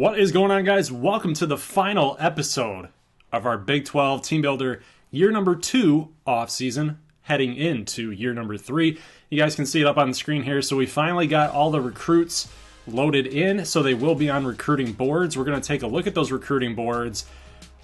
What is going on, guys? Welcome to the final episode of our Big 12 Team Builder year number 2 off-season, heading into year number 3. You guys can see it up on the screen here. So we finally got all the recruits loaded in, so they will be on recruiting boards. We're going to take a look at those recruiting boards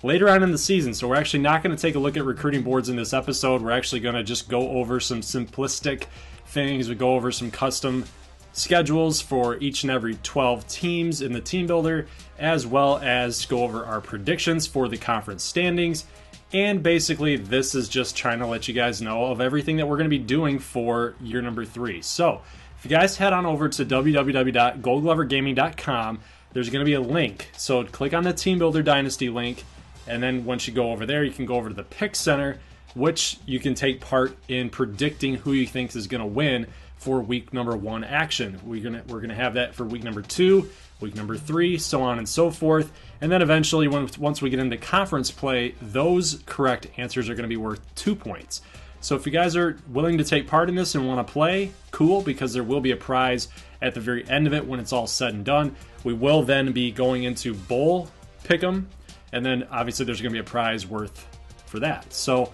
later on in the season. So we're actually not going to take a look at recruiting boards in this episode. We're actually going to just go over some simplistic things. We go over some custom schedules for each and every 12 teams in the team builder, as well as go over our predictions for the conference standings. And basically, this is just trying to let you guys know of everything that we're going to be doing for year number 3. So if you guys head on over to www.goldglovergaming.com, there's going to be a link. So click on the Teambuilder Dynasty link, and then once you go over there, you can go over to the Pick Center, which you can take part in predicting who you think is going to win for week number 1 action. We're gonna have that for week number 2, week number 3, so on and so forth. And then eventually, once we get into conference play, those correct answers are going to be worth 2 points. So if you guys are willing to take part in this and want to play, cool, because there will be a prize at the very end of it when it's all said and done. We will then be going into bowl pick'em, and then obviously there's going to be a prize worth for that. So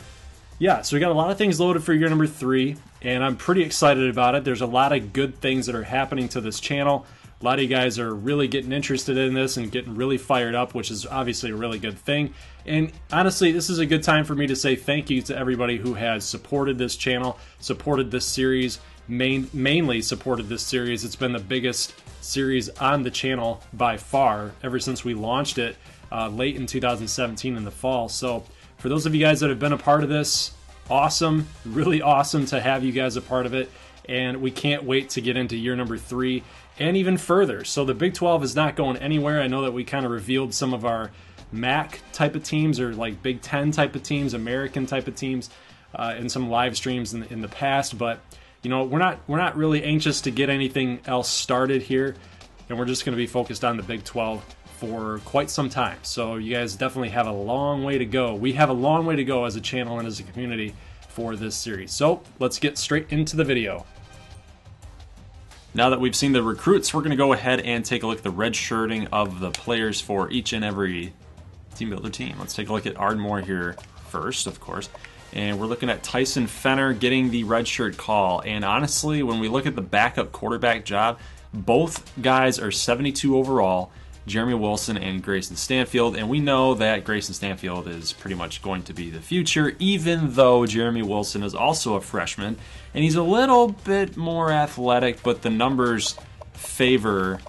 yeah, so we got a lot of things loaded for year number 3, and I'm pretty excited about it. There's a lot of good things that are happening to this channel. A lot of you guys are really getting interested in this and getting really fired up, which is obviously a really good thing. And honestly, this is a good time for me to say thank you to everybody who has supported this channel, supported this series, mainly supported this series. It's been the biggest series on the channel by far ever since we launched it late in 2017 in the fall. So for those of you guys that have been a part of this, awesome, really awesome to have you guys a part of it. And we can't wait to get into year number 3 and even further. So the Big 12 is not going anywhere. I know that we kind of revealed some of our MAC type of teams, or like Big 10 type of teams, American type of teams, in some live streams in the past. But you know, we're not really anxious to get anything else started here, and we're just going to be focused on the Big 12 for quite some time. So you guys definitely have a long way to go. We have a long way to go as a channel and as a community for this series. So let's get straight into the video. Now that we've seen the recruits, we're going to go ahead and take a look at the red shirting of the players for each and every team builder team. Let's take a look at Ardmore here first, of course. And we're looking at Tyson Fenner getting the red shirt call. And honestly, when we look at the backup quarterback job, both guys are 72 overall. Jeremy Wilson and Grayson Stanfield, and we know that Grayson Stanfield is pretty much going to be the future, even though Jeremy Wilson is also a freshman, and he's a little bit more athletic, but the numbers favor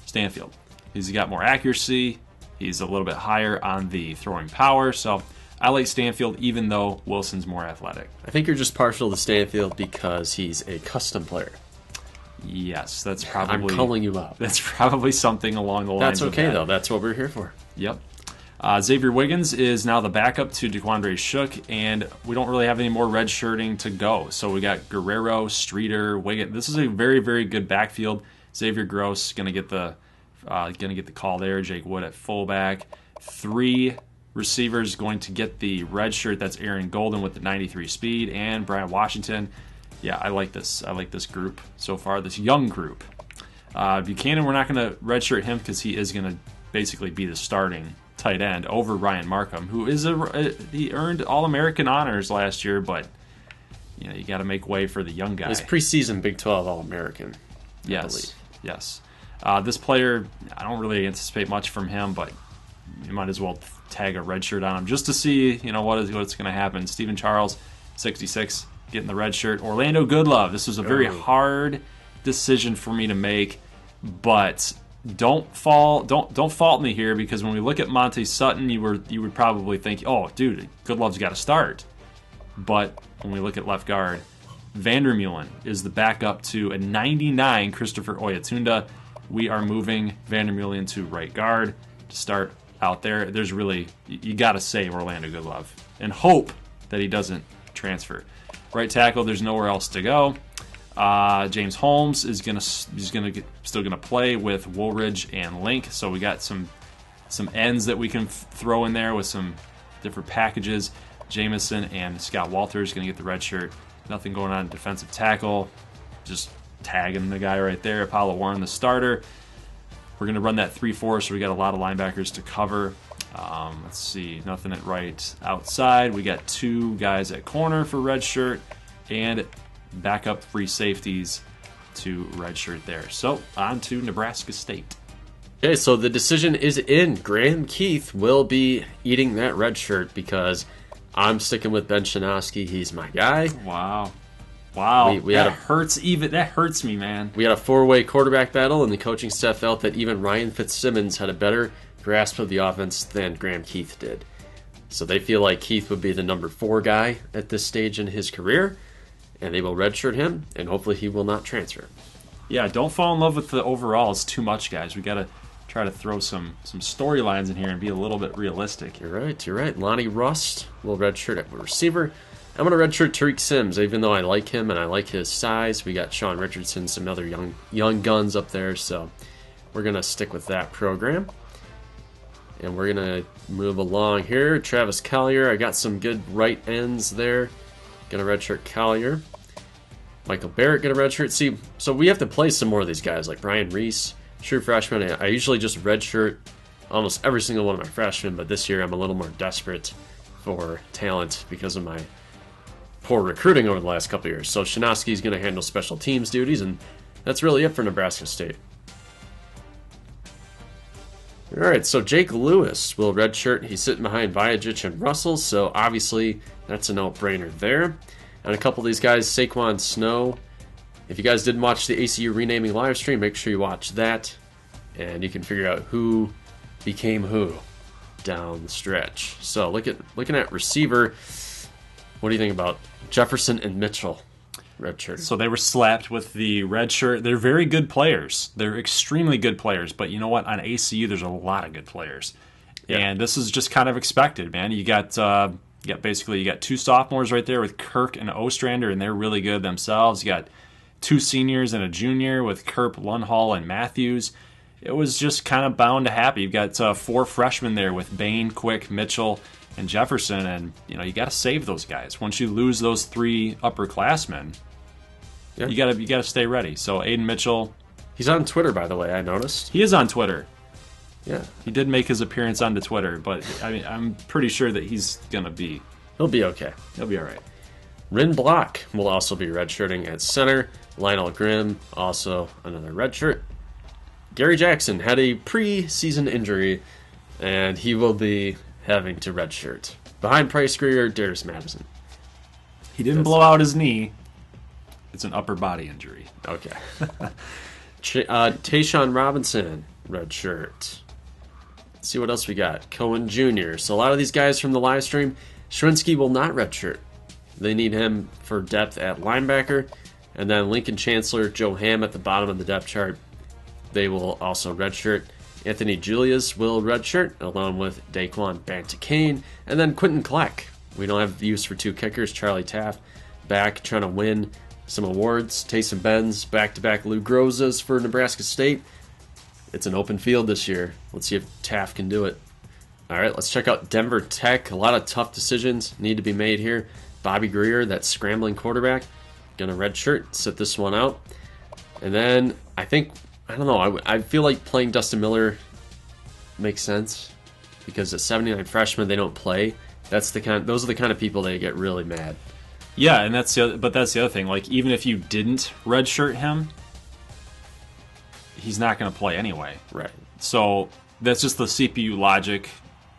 Stanfield. He's got more accuracy, he's a little bit higher on the throwing power, so I like Stanfield even though Wilson's more athletic. I think you're just partial to Stanfield because he's a custom player. Yes, that's probably... I'm calling you out. That's probably something along the lines of that. That's okay, though. That's what we're here for. Yep. Xavier Wiggins is now the backup to DeQuandre Shook, and we don't really have any more red shirting to go. So we got Guerrero, Streeter, Wiggins. This is a very, very good backfield. Xavier Gross going to get the call there. Jake Wood at fullback. 3 receivers going to get the red shirt. That's Aaron Golden with the 93 speed, and Brian Washington. Yeah, I like this. I like this group so far, this young group. Buchanan, we're not going to redshirt him because he is going to basically be the starting tight end over Ryan Markham, who is he earned All-American honors last year, but you know, you got to make way for the young guy. He's preseason Big 12 All-American. Yes, yes. This player, I don't really anticipate much from him, but you might as well tag a red shirt on him just to see, you know, what's going to happen. Stephen Charles, 66. Getting the red shirt. Orlando Goodlove. This was a very hard decision for me to make, but don't fault me here, because when we look at Monte Sutton, you would probably think, oh, dude, Goodlove's got to start. But when we look at left guard, Vandermeulen is the backup to a 99 Christopher Oyatunda. We are moving Vandermeulen to right guard to start out there. There's really, you got to save Orlando Goodlove and hope that he doesn't transfer. Right tackle, there's nowhere else to go. James Holmes is still gonna play with Woolridge and Link. So we got some ends that we can throw in there with some different packages. Jamison and Scott Walters gonna get the red shirt. Nothing going on defensive tackle. Just tagging the guy right there. Apollo Warren, the starter. We're going to run that 3-4, so we got a lot of linebackers to cover. Let's see, nothing at right outside. We got 2 guys at corner for redshirt, and backup free safeties to redshirt there. So on to Nebraska State. Okay, so the decision is in. Graham Keith will be eating that red shirt because I'm sticking with Ben Shinosky. He's my guy. Wow. That hurts me, man. We had a 4-way quarterback battle, and the coaching staff felt that even Ryan Fitzsimmons had a better grasp of the offense than Graham Keith did. So they feel like Keith would be the number 4 guy at this stage in his career, and they will redshirt him, and hopefully he will not transfer. Yeah, don't fall in love with the overalls too much, guys. We got to try to throw some storylines in here and be a little bit realistic. You're right. Lonnie Rust will redshirt at receiver. I'm going to redshirt Tariq Sims, even though I like him and I like his size. We got Sean Richardson, some other young guns up there, so we're going to stick with that program. And we're going to move along here. Travis Collier, I got some good right ends there. Going to redshirt Collier. Michael Barrett going to redshirt. See, so we have to play some more of these guys, like Brian Reese, true freshman. I usually just redshirt almost every single one of my freshmen, but this year I'm a little more desperate for talent because of my poor recruiting over the last couple of years. So Shinosky's going to handle special teams duties, and that's really it for Nebraska State. All right, so Jake Lewis will redshirt. He's sitting behind Vajic and Russell, so obviously that's a no-brainer there. And a couple of these guys, Saquon Snow. If you guys didn't watch the ACU renaming live stream, make sure you watch that, and you can figure out who became who down the stretch. So looking at receiver, what do you think about Jefferson and Mitchell? Redshirt. So they were slapped with the red shirt. They're very good players. They're extremely good players. But you know what? On ACU, there's a lot of good players. Yeah. And this is just kind of expected, man. You got 2 sophomores right there with Kirk and Ostrander, and they're really good themselves. You got 2 seniors and a junior with Kerp, Lunhall, and Matthews. It was just kind of bound to happen. You've got 4 freshmen there with Bain, Quick, Mitchell, and Jefferson, and you got to save those guys. Once you lose those 3 upperclassmen, you got to stay ready. So Aiden Mitchell, he's on Twitter, by the way. I noticed he is on Twitter. Yeah, he did make his appearance onto Twitter, but I mean, I'm pretty sure that he'll be okay. He'll be all right. Rin Block will also be redshirting at center. Lionel Grimm, also another redshirt. Gary Jackson had a preseason injury, and he will be having to redshirt. Behind Price Greer, Darius Madison. He didn't blow out his knee. It's an upper body injury. Okay. Tayshawn Robinson, redshirt. Let's see what else we got. Cohen Jr. So a lot of these guys from the live stream, Shrinsky will not redshirt. They need him for depth at linebacker. And then Lincoln Chancellor, Joe Ham at the bottom of the depth chart. They will also redshirt. Anthony Julius will redshirt, along with Daquan Bantakane. And then Quentin Kleck. We don't have use for 2 kickers. Charlie Taft back trying to win some awards. Taysom Benz, back-to-back Lou Grozas for Nebraska State. It's an open field this year. Let's see if Taft can do it. All right, let's check out Denver Tech. A lot of tough decisions need to be made here. Bobby Greer, that scrambling quarterback, going to redshirt, sit this one out. And then I feel like playing Dustin makes sense because at 79 freshmen they don't play. Those are the kind of people that get really mad. Yeah, and that's the other thing. Like, even if you didn't redshirt him, he's not going to play anyway. Right. So that's just the CPU logic.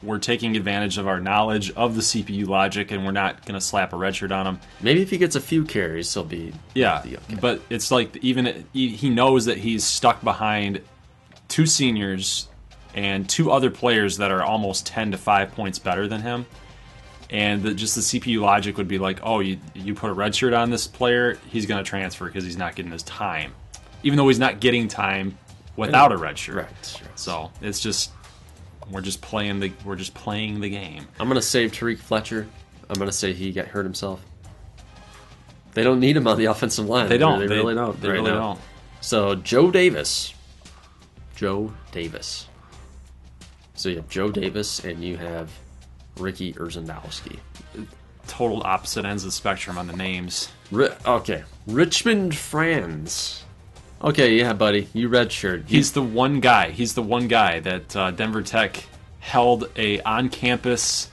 We're taking advantage of our knowledge of the CPU logic, and we're not going to slap a redshirt on him. Maybe if he gets a few carries, he'll be okay. But it's like he knows that he's stuck behind 2 seniors and 2 other players that are almost 10 to 5 points better than him. And just the CPU logic would be like, oh, you put a red shirt on this player, he's going to transfer because he's not getting his time. Even though he's not getting time without a red shirt. Right. So it's just we're just playing the game. I'm going to save Tariq Fletcher. I'm going to say he got hurt himself. They don't need him on the offensive line. They don't. They really don't. They really don't. So Joe Davis. So you have Joe Davis and you have Ricky Urzendowski. Total opposite ends of the spectrum on the names. Okay. Richmond Franz Okay, yeah, buddy, you redshirt. He's the one guy. He's the one guy that Denver Tech held a on-campus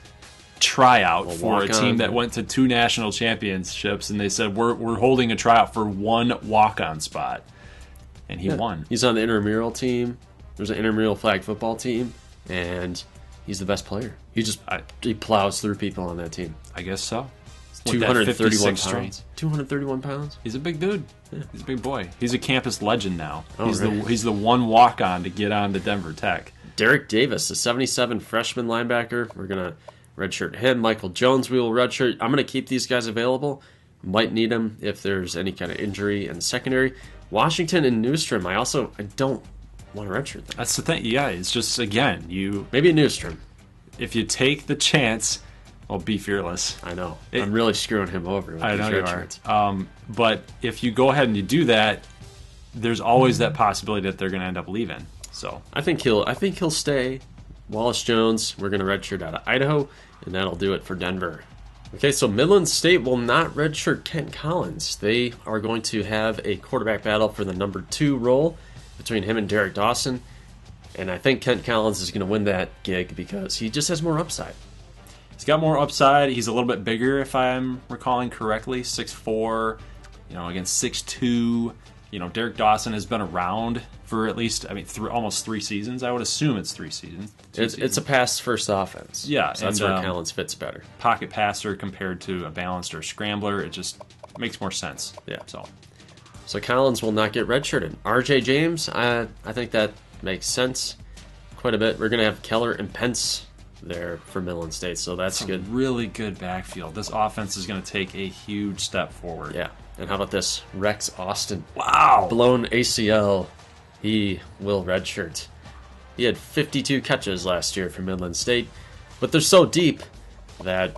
tryout for a team that went to 2 national championships, and they said we're holding a tryout for 1 walk-on spot, and he won. He's on the intramural team. There's an intramural flag football team, and he's the best player. He plows through people on that team. I guess so. 231 pounds. 231 pounds. He's a big dude. Yeah. He's a big boy. He's a campus legend now. Oh, he's the one walk-on to get on to Denver Tech. Derek Davis, a 77 freshman linebacker. We're going to redshirt him. Michael Jones, we will redshirt. I'm going to keep these guys available. Might need them if there's any kind of injury in the secondary. Washington and Newstrom, I don't want to redshirt them. That's the thing. Yeah, it's just, again, maybe a Newstrom. If you take the chance, well, be fearless. I know. I'm really screwing him over with I these know you redshirts. are. But if you go ahead and you do that, there's always that possibility that they're going to end up leaving. So I think he'll stay. Wallace Jones, we're going to redshirt out of Idaho, and that'll do it for Denver. Okay, so Midland State will not redshirt Kent Collins. They are going to have a quarterback battle for the number 2 role between him and Derek Dawson. And I think Kent Collins is going to win that gig because he just has more upside. He's got more upside. He's a little bit bigger, if I'm recalling correctly. 6'4", against 6'2". Derek Dawson has been around for at least, almost 3 seasons. I would assume it's 3 seasons. It's a pass-first offense. Yeah. So that's where Collins fits better. Pocket passer compared to a balanced or scrambler. It just makes more sense. Yeah. So Collins will not get redshirted. RJ James, I think that makes sense quite a bit. We're going to have Keller and Pence there for Midland State, so that's good. Really good backfield. This offense is going to take a huge step forward. Yeah. And how about this? Rex Austin. Wow. Blown ACL. He will redshirt. He had 52 catches last year for Midland State, but they're so deep that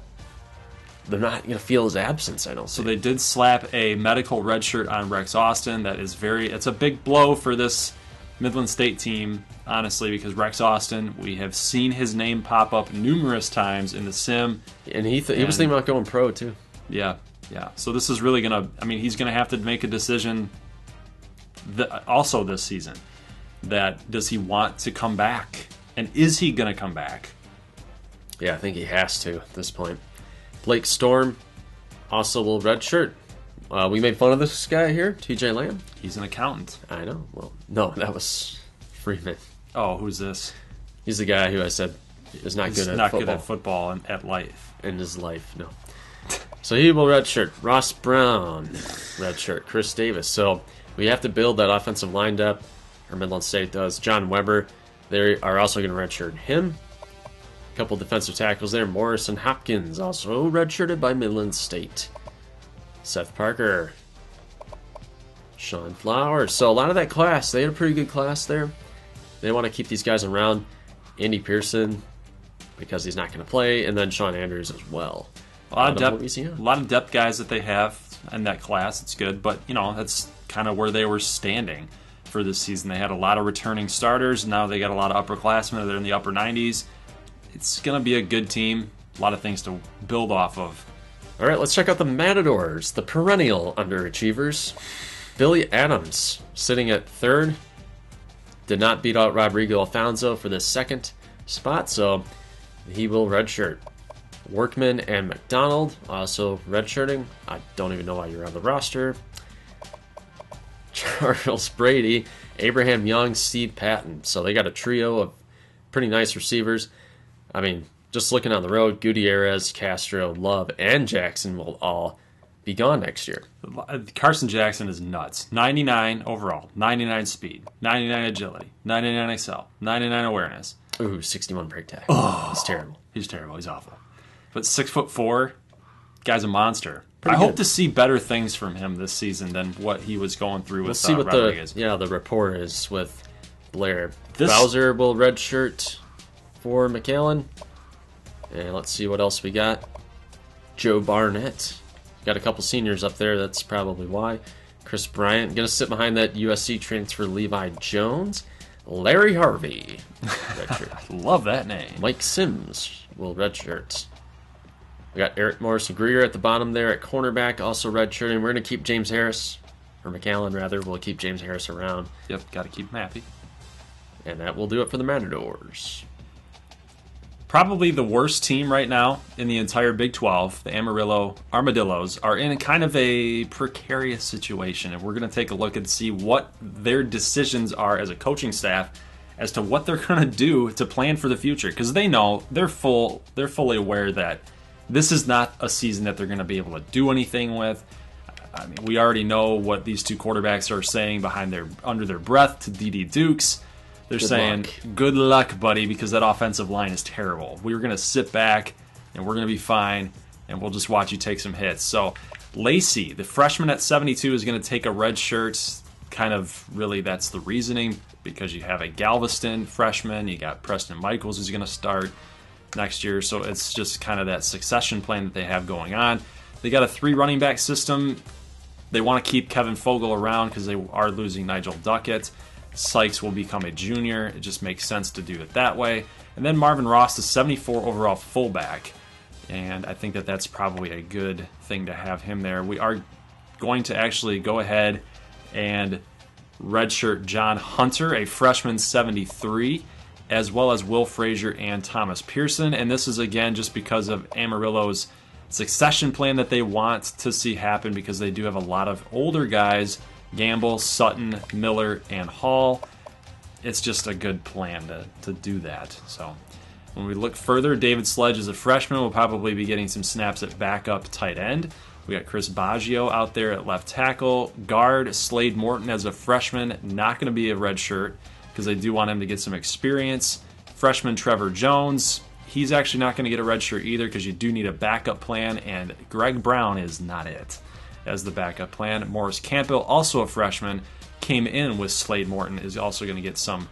they're not going to feel his absence, I don't think. So they did slap a medical redshirt on Rex Austin. It's a big blow for this Midland State team, honestly, because Rex Austin, we have seen his name pop up numerous times in the sim. And he was thinking about going pro, too. Yeah. So this is really going to, he's going to have to make a decision also this season. That does he want to come back? And is he going to come back? Yeah, I think he has to at this point. Blake Storm also will redshirt. We made fun of this guy here, TJ Lamb. He's an accountant. I know. Well, no, that was Freeman. Oh, who's this? He's the guy who I said is not good at football and at life. In his life, no. So he will redshirt. Ross Brown, redshirt. Chris Davis. So we have to build that offensive line depth. Or Midland State does. John Weber, they are also going to redshirt him. A couple defensive tackles there. Morrison Hopkins, also redshirted by Midland State. Seth Parker. Sean Flowers. So a lot of that class, they had a pretty good class there. They want to keep these guys around. Andy Pearson, because he's not going to play. And then Sean Andrews as well. A lot of depth guys that they have in that class. It's good, but that's kind of where they were standing for this season. They had a lot of returning starters. Now they got a lot of upperclassmen. They're in the upper 90s. It's going to be a good team. A lot of things to build off of. All right, let's check out the Matadors, the perennial underachievers. Billy Adams sitting at 3rd. Did not beat out Rodrigo Alfonso for the 2nd spot, so he will redshirt. Workman and McDonald also redshirting. I don't even know why you're on the roster. Charles Brady, Abraham Young, Steve Patton. So they got a trio of pretty nice receivers. Just looking on the road, Gutierrez, Castro, Love, and Jackson will all be gone next year. Carson Jackson is nuts. 99 overall, 99 speed, 99 agility, 99 excel, 99 awareness. Ooh, 61 break tag. Oh, he's terrible. He's terrible. He's awful. But 6'4", guy's a monster. I hope to see better things from him this season than what he was going through with Rodriguez. The rapport is with Blair. Bowser will redshirt for McAllen. And let's see what else we got. Joe Barnett. Got a couple seniors up there. That's probably why. Chris Bryant. Going to sit behind that USC transfer Levi Jones. Larry Harvey. I love that name. Mike Sims will redshirt. We got Eric Morrison Greer at the bottom there at cornerback, also redshirting. We're going to keep James Harris or McAllen rather, will keep James Harris around. Yep, got to keep him happy. And that will do it for the Matadors. Probably the worst team right now in the entire Big 12, the Amarillo Armadillos, are in kind of a precarious situation. And we're going to take a look and see what their decisions are as a coaching staff as to what they're going to do to plan for the future. Because they know, they're fully aware that this is not a season that they're going to be able to do anything with. I mean, we already know what these two quarterbacks are saying under their breath to D.D. Dukes. They're saying, good luck, buddy, because that offensive line is terrible. We're going to sit back, and we're going to be fine, and we'll just watch you take some hits. So Lacey, the freshman at 72, is going to take a red shirt. Kind of really that's the reasoning, because you have a Galveston freshman. You got Preston Michaels who's going to start next year. So it's just kind of that succession plan that they have going on. They got a 3 running back system. They want to keep Kevin Fogel around because they are losing Nigel Duckett. Sykes will become a junior. It just makes sense to do it that way. And then Marvin Ross, the 74 overall fullback. And I think that that's probably a good thing to have him there. We are going to actually go ahead and redshirt John Hunter, a freshman 73, as well as Will Frazier and Thomas Pearson. And this is, again, just because of Amarillo's succession plan that they want to see happen, because they do have a lot of older guys, Gamble, Sutton, Miller, and Hall. It's just a good plan to do that. So when we look further, David Sledge is a freshman. Will probably be getting some snaps at backup tight end. We got Chris Baggio out there at left tackle. Guard, Slade Morton as a freshman. Not going to be a red shirt because they do want him to get some experience. Freshman Trevor Jones. He's actually not going to get a red shirt either because you do need a backup plan, and Greg Brown is not it as the backup plan. Morris Campbell, also a freshman, came in with Slade Morton, is also going to get some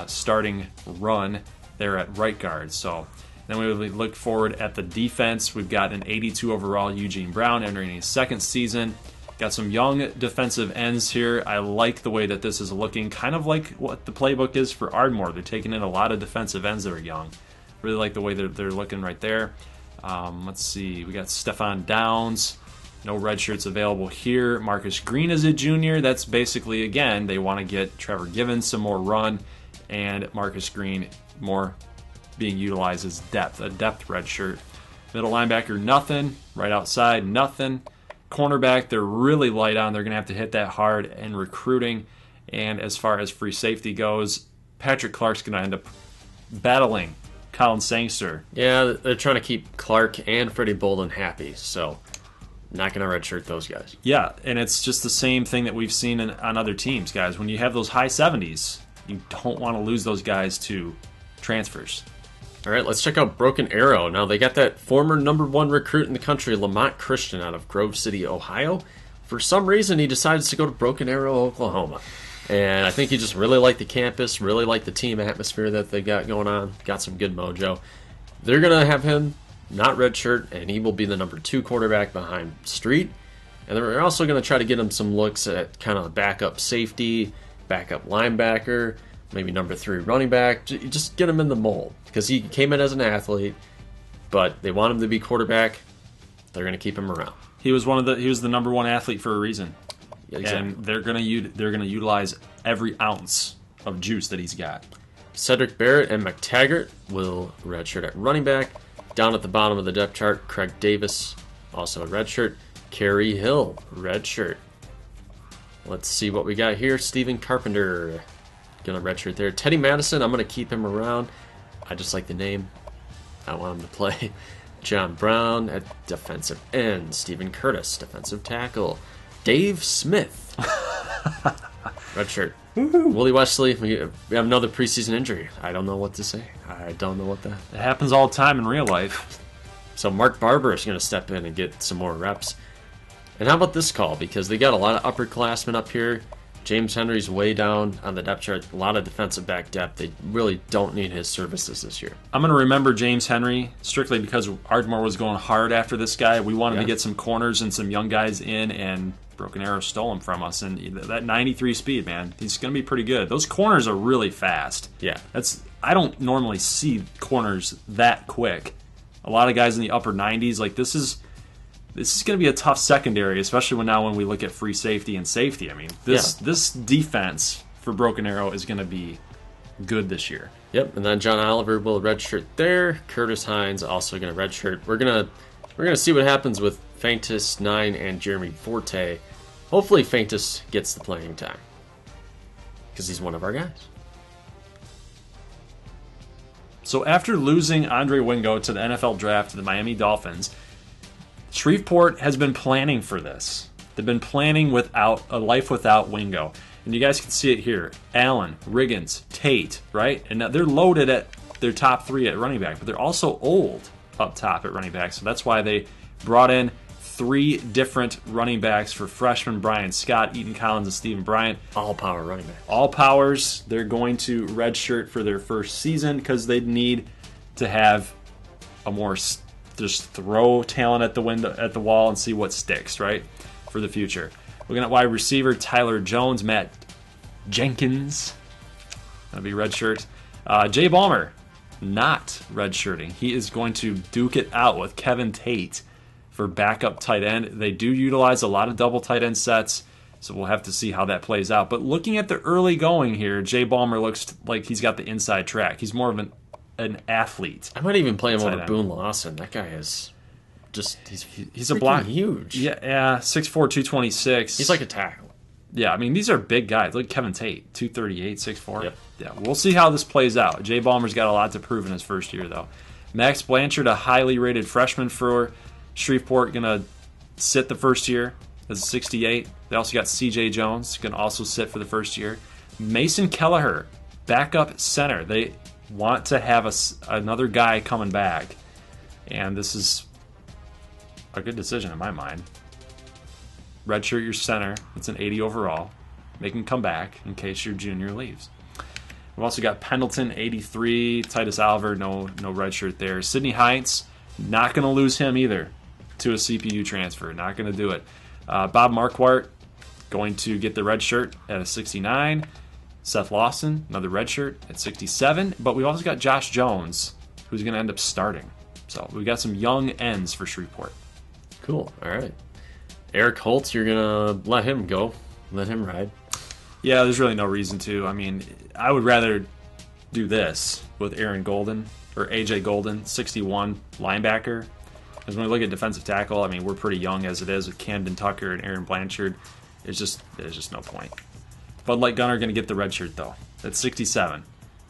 starting run there at right guard. So then we look forward at the defense. We've got an 82 overall Eugene Brown entering his second season. Got some young defensive ends here. I like the way that this is looking, kind of like what the playbook is for Ardmore. They're taking in a lot of defensive ends that are young. Really like the way they're looking right there. Let's see. We got Stefan Downs. No red shirts available here. Marcus Green is a junior. That's basically, again, they want to get Trevor Givens some more run, and Marcus Green more being utilized as a depth red shirt. Middle linebacker, nothing. Right outside, nothing. Cornerback, they're really light on. They're going to have to hit that hard in recruiting. And as far as free safety goes, Patrick Clark's going to end up battling Colin Sangster. Yeah, they're trying to keep Clark and Freddie Bolden happy, so not going to redshirt those guys. Yeah, and it's just the same thing that we've seen on other teams, guys. When you have those high 70s, you don't want to lose those guys to transfers. All right, let's check out Broken Arrow. Now, they got that former #1 recruit in the country, Lamont Christian, out of Grove City, Ohio. For some reason, he decides to go to Broken Arrow, Oklahoma. And I think he just really liked the campus, really liked the team atmosphere that they got going on, got some good mojo. They're going to have him not redshirt, and he will be the #2 quarterback behind Street. And they're also going to try to get him some looks at kind of backup safety, backup linebacker, maybe #3 running back. Just get him in the mold, because he came in as an athlete, but they want him to be quarterback. They're going to keep him around. He was the #1 athlete for a reason. Yeah, exactly. And they're going to utilize every ounce of juice that he's got. Cedric Barrett and McTaggart will redshirt at running back. Down at the bottom of the depth chart, Craig Davis, also a redshirt. Kerry Hill, redshirt. Let's see what we got here. Stephen Carpenter, going to redshirt there. Teddy Madison, I'm going to keep him around. I just like the name. I want him to play. John Brown at defensive end. Stephen Curtis, defensive tackle. Dave Smith, redshirt. Willie Wesley, we have another preseason injury. I don't know what to say. I don't know what that. It happens all the time in real life. So Mark Barber is going to step in and get some more reps. And how about this call? Because they got a lot of upperclassmen up here. James Henry's way down on the depth chart. A lot of defensive back depth. They really don't need his services this year. I'm going to remember James Henry strictly because Ardmore was going hard after this guy. We wanted to get some corners and some young guys in, and Broken Arrow stole him from us. And that 93 speed, man, he's going to be pretty good. Those corners are really fast. Yeah. I don't normally see corners that quick. A lot of guys in the upper 90s. Like, this is this is going to be a tough secondary, especially when we look at free safety and safety. I mean, this defense for Broken Arrow is going to be good this year. Yep, and then John Oliver will redshirt there. Curtis Hines also going to redshirt. We're gonna see what happens with Faintus 9 and Jeremy Forte. Hopefully Faintus gets the playing time because he's one of our guys. So after losing Andre Wingo to the NFL draft to the Miami Dolphins, Shreveport has been planning for this. They've been planning without a life without Wingo. And you guys can see it here. Allen, Riggins, Tate, right? And now they're loaded at their top 3 at running back, but they're also old up top at running back. So that's why they brought in 3 different running backs for freshmen Brian Scott, Eaton Collins, and Stephen Bryant. All power running back. All powers. They're going to redshirt for their first season because they need to have a more just throw talent at the wall and see what sticks, right, for the future. Looking at wide receiver, Tyler Jones, Matt Jenkins. That'll be redshirt. Jay Ballmer, not redshirting. He is going to duke it out with Kevin Tate for backup tight end. They do utilize a lot of double tight end sets, so we'll have to see how that plays out. But looking at the early going here, Jay Ballmer looks like he's got the inside track. He's more of an athlete. I might even play him over Boone Lawson. That guy is just he's a block huge. Yeah, 6'4", 226. He's like a tackle. Yeah, I mean, these are big guys. Look at Kevin Tate, 238, 6'4". Yep. Yeah, we'll see how this plays out. Jay Ballmer's got a lot to prove in his first year, though. Max Blanchard, a highly rated freshman for Shreveport, going to sit the first year as a 68. They also got C.J. Jones, going to also sit for the first year. Mason Kelleher, backup center. They want to have another guy coming back, and this is a good decision in my mind. Redshirt your center. It's an 80 overall. Make him come back in case your junior leaves. We've also got Pendleton, 83. Titus Oliver, no redshirt there. Sidney Hines, not going to lose him either to a CPU transfer. Not going to do it. Bob Marquardt, going to get the red shirt at a 69. Seth Lawson, another red shirt at 67. But we've also got Josh Jones, who's going to end up starting. So we've got some young ends for Shreveport. Cool. All right. Eric Holt, you're going to let him go. Let him ride. Yeah, there's really no reason to. I mean, I would rather do this with Aaron Golden or AJ Golden, 61 linebacker. Because when we look at defensive tackle, I mean, we're pretty young as it is with Camden Tucker and Aaron Blanchard. There's just no point. Bud Light Gunner going to get the red shirt, though. That's 67.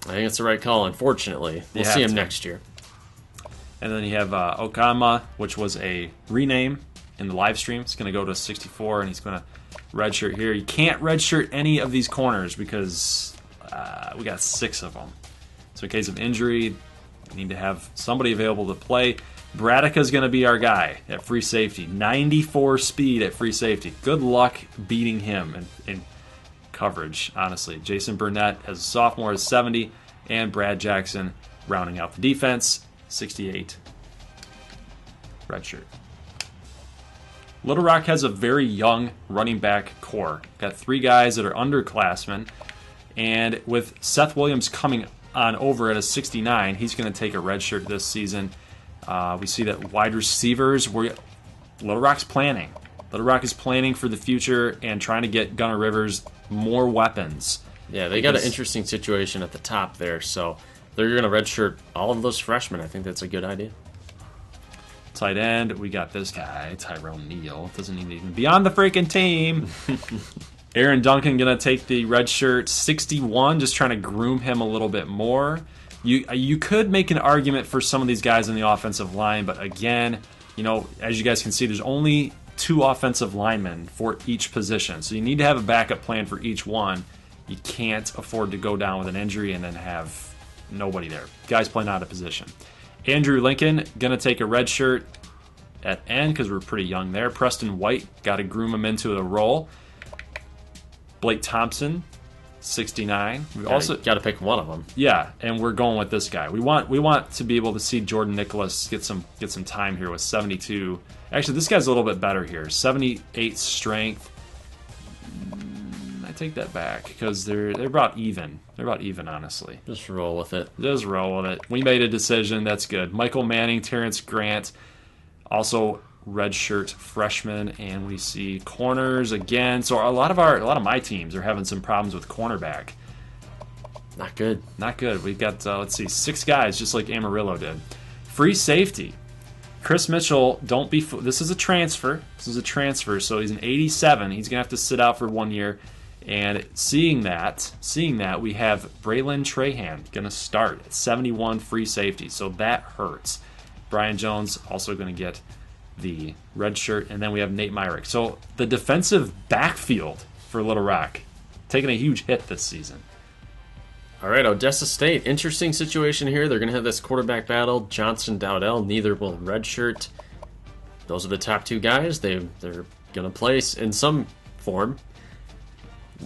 I think it's the right call, unfortunately. We'll see him next year. And then you have Okama, which was a rename in the live stream. It's going to go to 64, and he's going to redshirt here. You can't redshirt any of these corners because we got 6 of them. So in case of injury, we need to have somebody available to play. Bradica's going to be our guy at free safety. 94 speed at free safety. Good luck beating him in coverage, honestly. Jason Burnett as a sophomore is 70, and Brad Jackson rounding out the defense, 68. Redshirt. Little Rock has a very young running back core. Got 3 guys that are underclassmen, and with Seth Williams coming on over at a 69, he's going to take a red shirt this season. We see that wide receivers, Little Rock's planning. Little Rock is planning for the future and trying to get Gunner Rivers more weapons. Yeah, they got an interesting situation at the top there, so they're going to redshirt all of those freshmen. I think that's a good idea. Tight end, we got this guy, Tyrone Neal. Doesn't even be on the freaking team. Aaron Duncan going to take the red shirt, 61, just trying to groom him a little bit more. You could make an argument for some of these guys in the offensive line, but again, as you guys can see, there's only 2 offensive linemen for each position. So you need to have a backup plan for each one. You can't afford to go down with an injury and then have nobody there. Guys playing out of position. Andrew Lincoln going to take a red shirt at end because we're pretty young there. Preston White, got to groom him into a role. Blake Thompson, 69. We also got to pick one of them. Yeah, and we're going with this guy. We want to be able to see Jordan Nicholas get some time here with 72. Actually, this guy's a little bit better here. 78 strength. I take that back because they're about even. They're about even, honestly. Just roll with it. Just roll with it. We made a decision. That's good. Michael Manning, Terrence Grant. Also, redshirt freshman, and we see corners again. So a lot of my teams are having some problems with cornerback. Not good. Not good. We've got, let's see, 6 guys, just like Amarillo did. Free safety. Chris Mitchell, this is a transfer. So he's an 87. He's going to have to sit out for 1 year. And seeing that, we have Braylon Trahan going to start at 71 free safety. So that hurts. Brian Jones also going to get the red shirt. And then we have Nate Myrick. So the defensive backfield for Little Rock taking a huge hit this season. All right, Odessa State. Interesting situation here. They're going to have this quarterback battle. Johnson, Dowdell, neither will redshirt. Those are the top 2 guys. They're going to play in some form.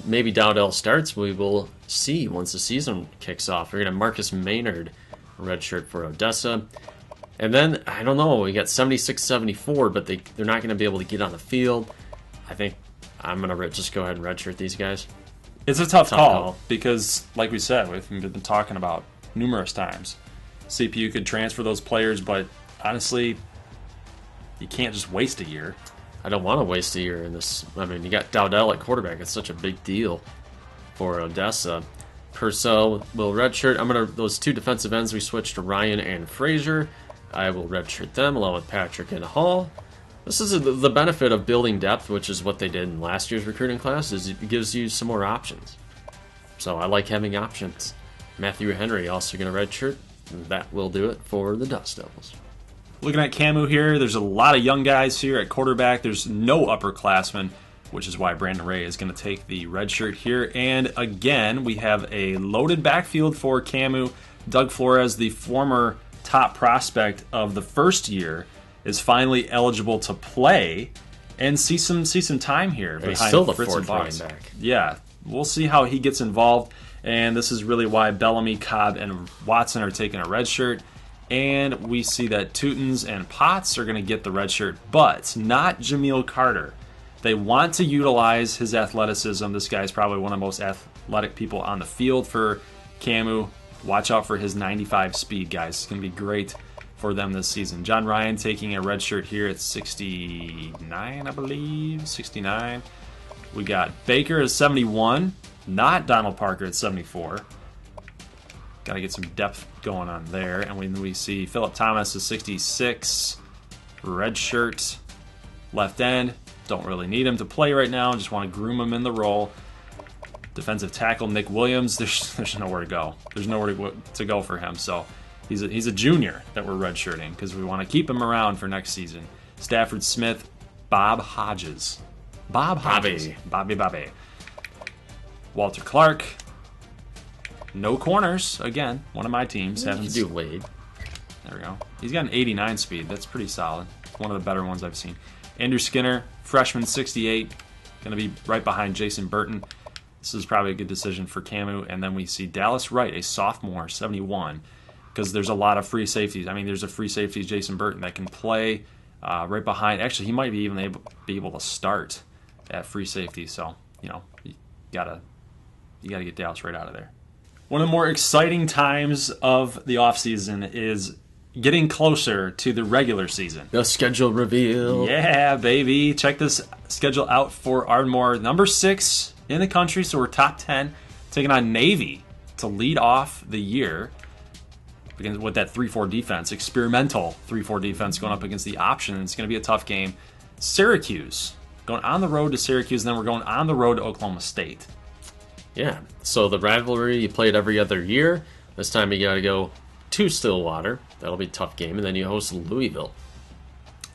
Maybe Dowdell starts. We will see once the season kicks off. We're going to have Marcus Maynard, redshirt for Odessa. And then, I don't know, we got 76-74, but they're not going to be able to get on the field. I think I'm going to just go ahead and redshirt these guys. It's a tough call because, like we said, we've been talking about numerous times. CPU could transfer those players, but honestly, you can't just waste a year. I don't want to waste a year in this. I mean, you got Dowdell at quarterback. It's such a big deal for Odessa. Purcell will redshirt. Those 2 defensive ends we switched to Ryan and Frazier. I will redshirt them along with Patrick and Hall. This is the benefit of building depth, which is what they did in last year's recruiting class, is it gives you some more options. So I like having options. Matthew Henry also going to redshirt. That will do it for the Dust Devils. Looking at Camu here, there's a lot of young guys here at quarterback. There's no upperclassmen, which is why Brandon Ray is going to take the red shirt here. And again, we have a loaded backfield for Camu. Doug Flores, the former top prospect of the first year, is finally eligible to play and see some time here. He's still the fourth running back. Yeah, we'll see how he gets involved. And this is really why Bellamy, Cobb, and Watson are taking a red shirt. And we see that Tootens and Potts are going to get the red shirt, but not Jameel Carter. They want to utilize his athleticism. This guy's probably one of the most athletic people on the field for Camu. Watch out for his 95 speed, guys. It's going to be great for them this season. John Ryan taking a red shirt here at 69, I believe. 69. We got Baker at 71, not Donald Parker at 74. Got to get some depth going on there. And when we see Phillip Thomas is 66, red shirt, left end. Don't really need him to play right now. Just want to groom him in the role. Defensive tackle Nick Williams. There's nowhere to go. There's nowhere to go for him. So he's a junior that we're redshirting because we want to keep him around for next season. Stafford Smith, Bob Hodges. Bobby. Walter Clark. No corners. Again, one of my teams. You can do Wade. There we go. He's got an 89 speed. That's pretty solid. It's one of the better ones I've seen. Andrew Skinner, freshman, 68. Going to be right behind Jason Burton. This is probably a good decision for Camu. And then we see Dallas Wright, a sophomore, 71. Because there's a lot of free safeties. I mean, there's a free safety, Jason Burton, that can play right behind. Actually, he might be even be able to start at free safety. So, you gotta get Dallas Wright out of there. One of the more exciting times of the offseason is getting closer to the regular season. The schedule reveal. Yeah, baby. Check this schedule out for Ardmore. Number 6 in the country, so we're top 10. Taking on Navy to lead off the year with that 3-4 defense. Experimental 3-4 defense going up against the option. It's going to be a tough game. Syracuse. Going on the road to Syracuse, and then we're going on the road to Oklahoma State. Yeah, so the rivalry, you play it every other year. This time you got to go to Stillwater. That'll be a tough game. And then you host Louisville.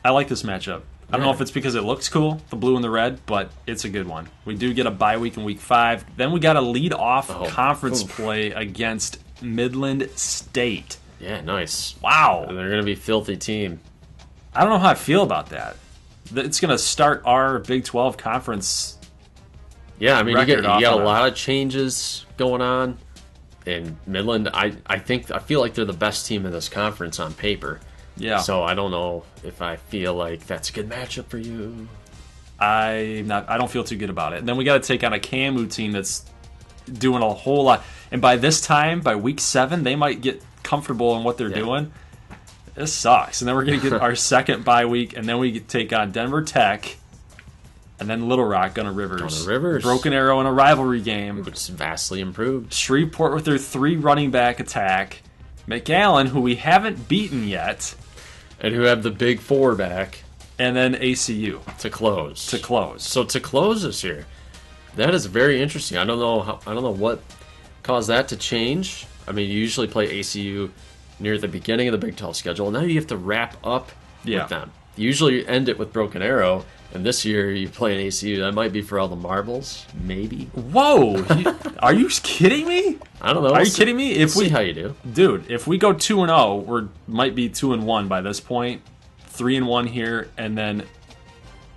I like this matchup. I don't know if it's because it looks cool, the blue and the red, but it's a good one. We do get a bye week in week 5. Then we got to lead off conference play against Midland State. Yeah, nice. Wow. They're going to be a filthy team. I don't know how I feel about that. It's going to start our Big 12 conference. Yeah, I mean, you got a lot of changes going on. And Midland, I feel like they're the best team in this conference on paper. Yeah. So I don't know if I feel like that's a good matchup for you. I don't feel too good about it. And then we got to take on a Camu team that's doing a whole lot. And by this time, by week 7, they might get comfortable in what they're doing. This sucks. And then we're going to get our second bye week, and then we take on Denver Tech, and then Little Rock, Gunner Rivers. Broken Arrow in a rivalry game. Which is vastly improved. Shreveport with their 3 running back attack. McAllen, who we haven't beaten yet. And who have the big 4 back. And then ACU. To close. So to close this year, that is very interesting. I don't know what caused that to change. I mean, you usually play ACU near the beginning of the Big 12 schedule. Now you have to wrap up with them. You usually end it with Broken Arrow, and this year you play an ACU. That might be for all the marbles, maybe. Whoa! Are you kidding me? I don't know. Are you kidding me? We'll see how you do. Dude, if we go 2-0, we might be 2-1 by this point. 3-1 here, and then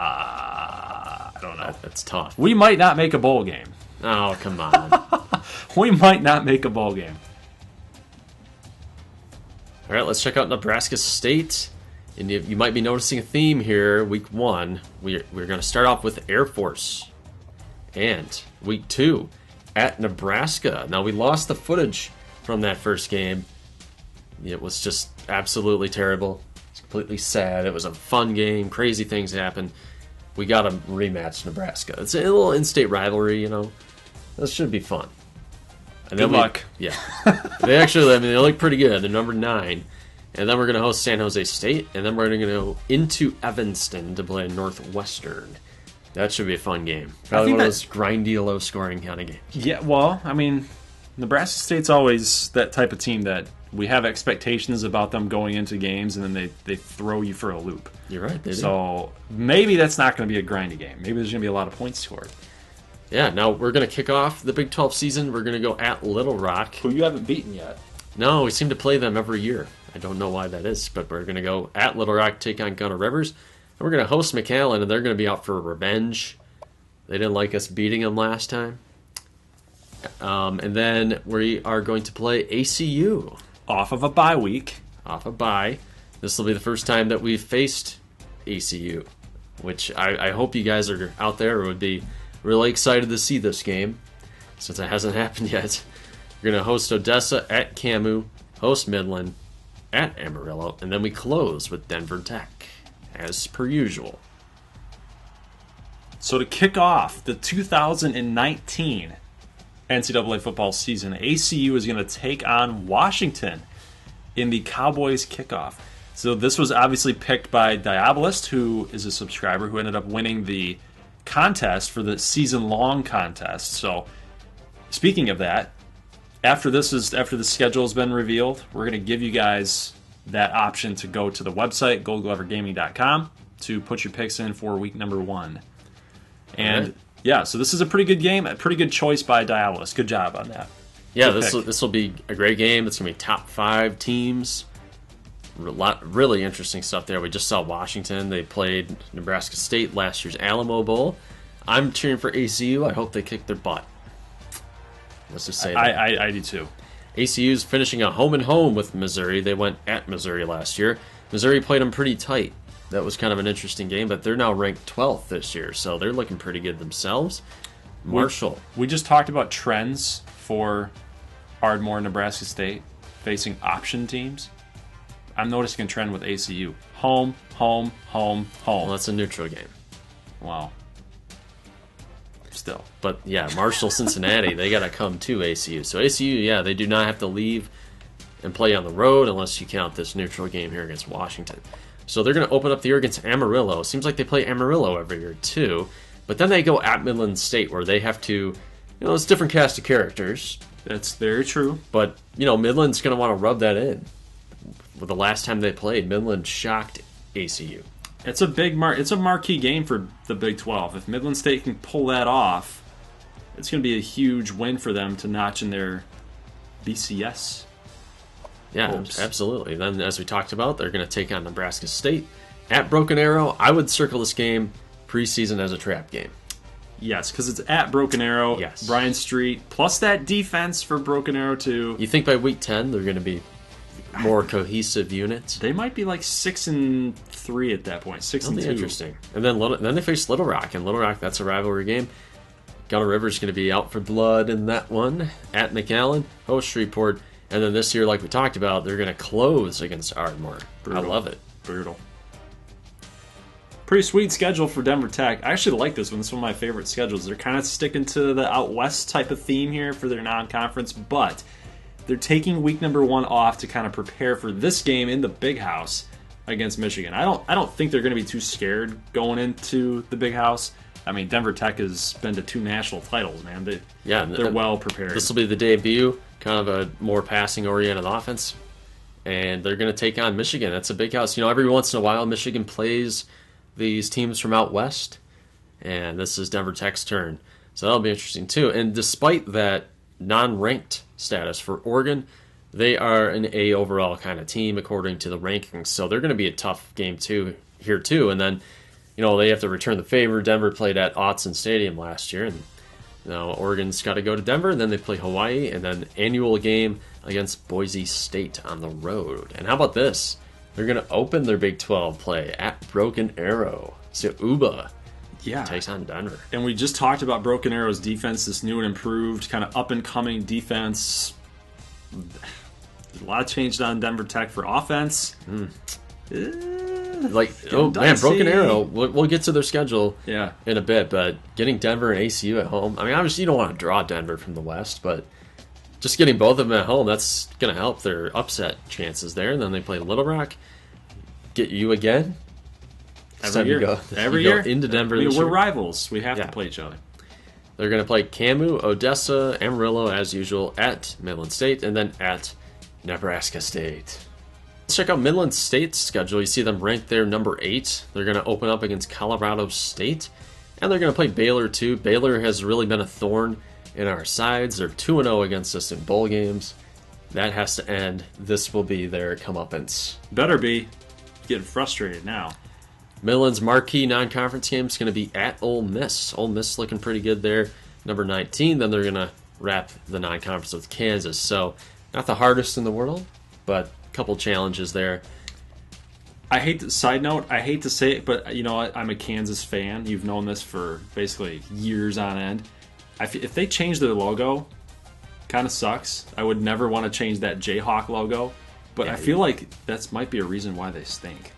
I don't know. That's tough. We might not make a bowl game. Oh, come on. We might not make a bowl game. All right, let's check out Nebraska State. And you might be noticing a theme here. Week 1, we're going to start off with Air Force. And week 2, at Nebraska. Now, we lost the footage from that first game. It was just absolutely terrible. It's completely sad. It was a fun game. Crazy things happened. We got to rematch Nebraska. It's a little in-state rivalry, you know. This should be fun. And Good luck. Yeah. They look pretty good. They're number 9. And then we're going to host San Jose State. And then we're going to go into Evanston to play Northwestern. That should be a fun game. Probably one of those grindy, low-scoring kind of games. Yeah, well, I mean, Nebraska State's always that type of team that we have expectations about them going into games, and then they throw you for a loop. You're right. They do. So maybe that's not going to be a grindy game. Maybe there's going to be a lot of points scored. Yeah, now we're going to kick off the Big 12 season. We're going to go at Little Rock. Who you haven't beaten yet. No, we seem to play them every year. I don't know why that is, but we're going to go at Little Rock, take on Gunner Rivers. And we're going to host McAllen, and they're going to be out for revenge. They didn't like us beating them last time. And then we are going to play ACU. Off of a bye week. Off a bye. This will be the first time that we've faced ACU, which I hope you guys are out there would be really excited to see this game, since it hasn't happened yet. We're going to host Odessa at Camu, host Midland at Amarillo, and then we close with Denver Tech, as per usual. So to kick off the 2019 NCAA football season, ACU is going to take on Washington in the Cowboys kickoff. So this was obviously picked by Diabolist, who is a subscriber who ended up winning the contest for the season-long contest. So speaking of that, after the schedule has been revealed, we're going to give you guys that option to go to the website, goldglovergaming.com, to put your picks in for week number 1. And right. Yeah, so this is a pretty good game, a pretty good choice by Diabolist. Good job on that. Yeah, this will be a great game. It's going to be top 5 teams. Really interesting stuff there. We just saw Washington. They played Nebraska State last year's Alamo Bowl. I'm cheering for ACU. I hope they kick their butt. Let's just say that. I do too. ACU's finishing a home and home with Missouri. They went at Missouri last year. Missouri played them pretty tight. That was kind of an interesting game, but they're now ranked 12th this year, so they're looking pretty good themselves. Marshall. We just talked about trends for Ardmore and Nebraska State facing option teams. I'm noticing a trend with ACU. Home, home, home, home. Well, that's a neutral game. Wow. Still. But, yeah, Marshall, Cincinnati, they got to come to ACU. So ACU, yeah, they do not have to leave and play on the road unless you count this neutral game here against Washington. So they're going to open up the year against Amarillo. Seems like they play Amarillo every year, too. But then they go at Midland State, where they have to, it's a different cast of characters. That's very true. But, Midland's going to want to rub that in. Well, the last time they played, Midland shocked ACU. It's a marquee game for the Big 12. If Midland State can pull that off, it's going to be a huge win for them to notch in their BCS. Yeah, hopes. Absolutely. Then, as we talked about, they're going to take on Nebraska State at Broken Arrow. I would circle this game preseason as a trap game. Yes, because it's at Broken Arrow, yes. Bryan Street, plus that defense for Broken Arrow, too. You think by week 10 they're going to be more cohesive units? They might be like 6-3 at that point. 6-2. Interesting. And then they face Little Rock, and Little Rock, that's a rivalry game. Gunner Rivers is going to be out for blood in that one. At McAllen, host Shreveport, And then this year, like we talked about, they're going to close against Ardmore. Brutal. I love it. Brutal. Pretty sweet schedule for Denver Tech. I actually like this one. This is one of my favorite schedules. They're kind of sticking to the out west type of theme here for their non-conference, but they're taking week number 1 off to kind of prepare for this game in the Big House against Michigan. I don't think they're going to be too scared going into the Big House. I mean, Denver Tech has been to 2 national titles, man. They're well prepared. This will be the debut, kind of a more passing-oriented offense, and they're going to take on Michigan. That's a Big House. Every once in a while, Michigan plays these teams from out west, and this is Denver Tech's turn. So that'll be interesting, too. And despite that non-ranked status for Oregon, they are an A overall kind of team according to the rankings. So they're going to be a tough game, here, too. And then, they have to return the favor. Denver played at Autzen Stadium last year, and Oregon's got to go to Denver, and then they play Hawaii, and then annual game against Boise State on the road. And how about this? They're going to open their Big 12 play at Broken Arrow. So UBA takes on Denver. And we just talked about Broken Arrow's defense, this new and improved kind of up-and-coming defense. A lot changed on Denver Tech for offense. Broken Arrow, we'll get to their schedule in a bit, but getting Denver and ACU at home, I mean, obviously you don't want to draw Denver from the West, but just getting both of them at home, that's going to help their upset chances there. And then they play Little Rock, get you again. Every year. Every year? Into Denver this we're year. rivals. We have to play each other. They're going to play Camu, Odessa, Amarillo, as usual, at Midland State, and then at Nebraska State. Let's check out Midland State's schedule. You see them ranked there number 8. They're going to open up against Colorado State, and they're going to play Baylor, too. Baylor has really been a thorn in our sides. They're 2-0 against us in bowl games. That has to end. This will be their comeuppance. Better be. Getting frustrated now. Midland's marquee non-conference game is going to be at Ole Miss. Ole Miss looking pretty good there, number 19. Then they're going to wrap the non-conference with Kansas. So not the hardest in the world, but a couple challenges there. Side note, I hate to say it, but you know what? I'm a Kansas fan. You've known this for basically years on end. If they change their logo, kind of sucks. I would never want to change that Jayhawk logo, but I feel like that might be a reason why they stink.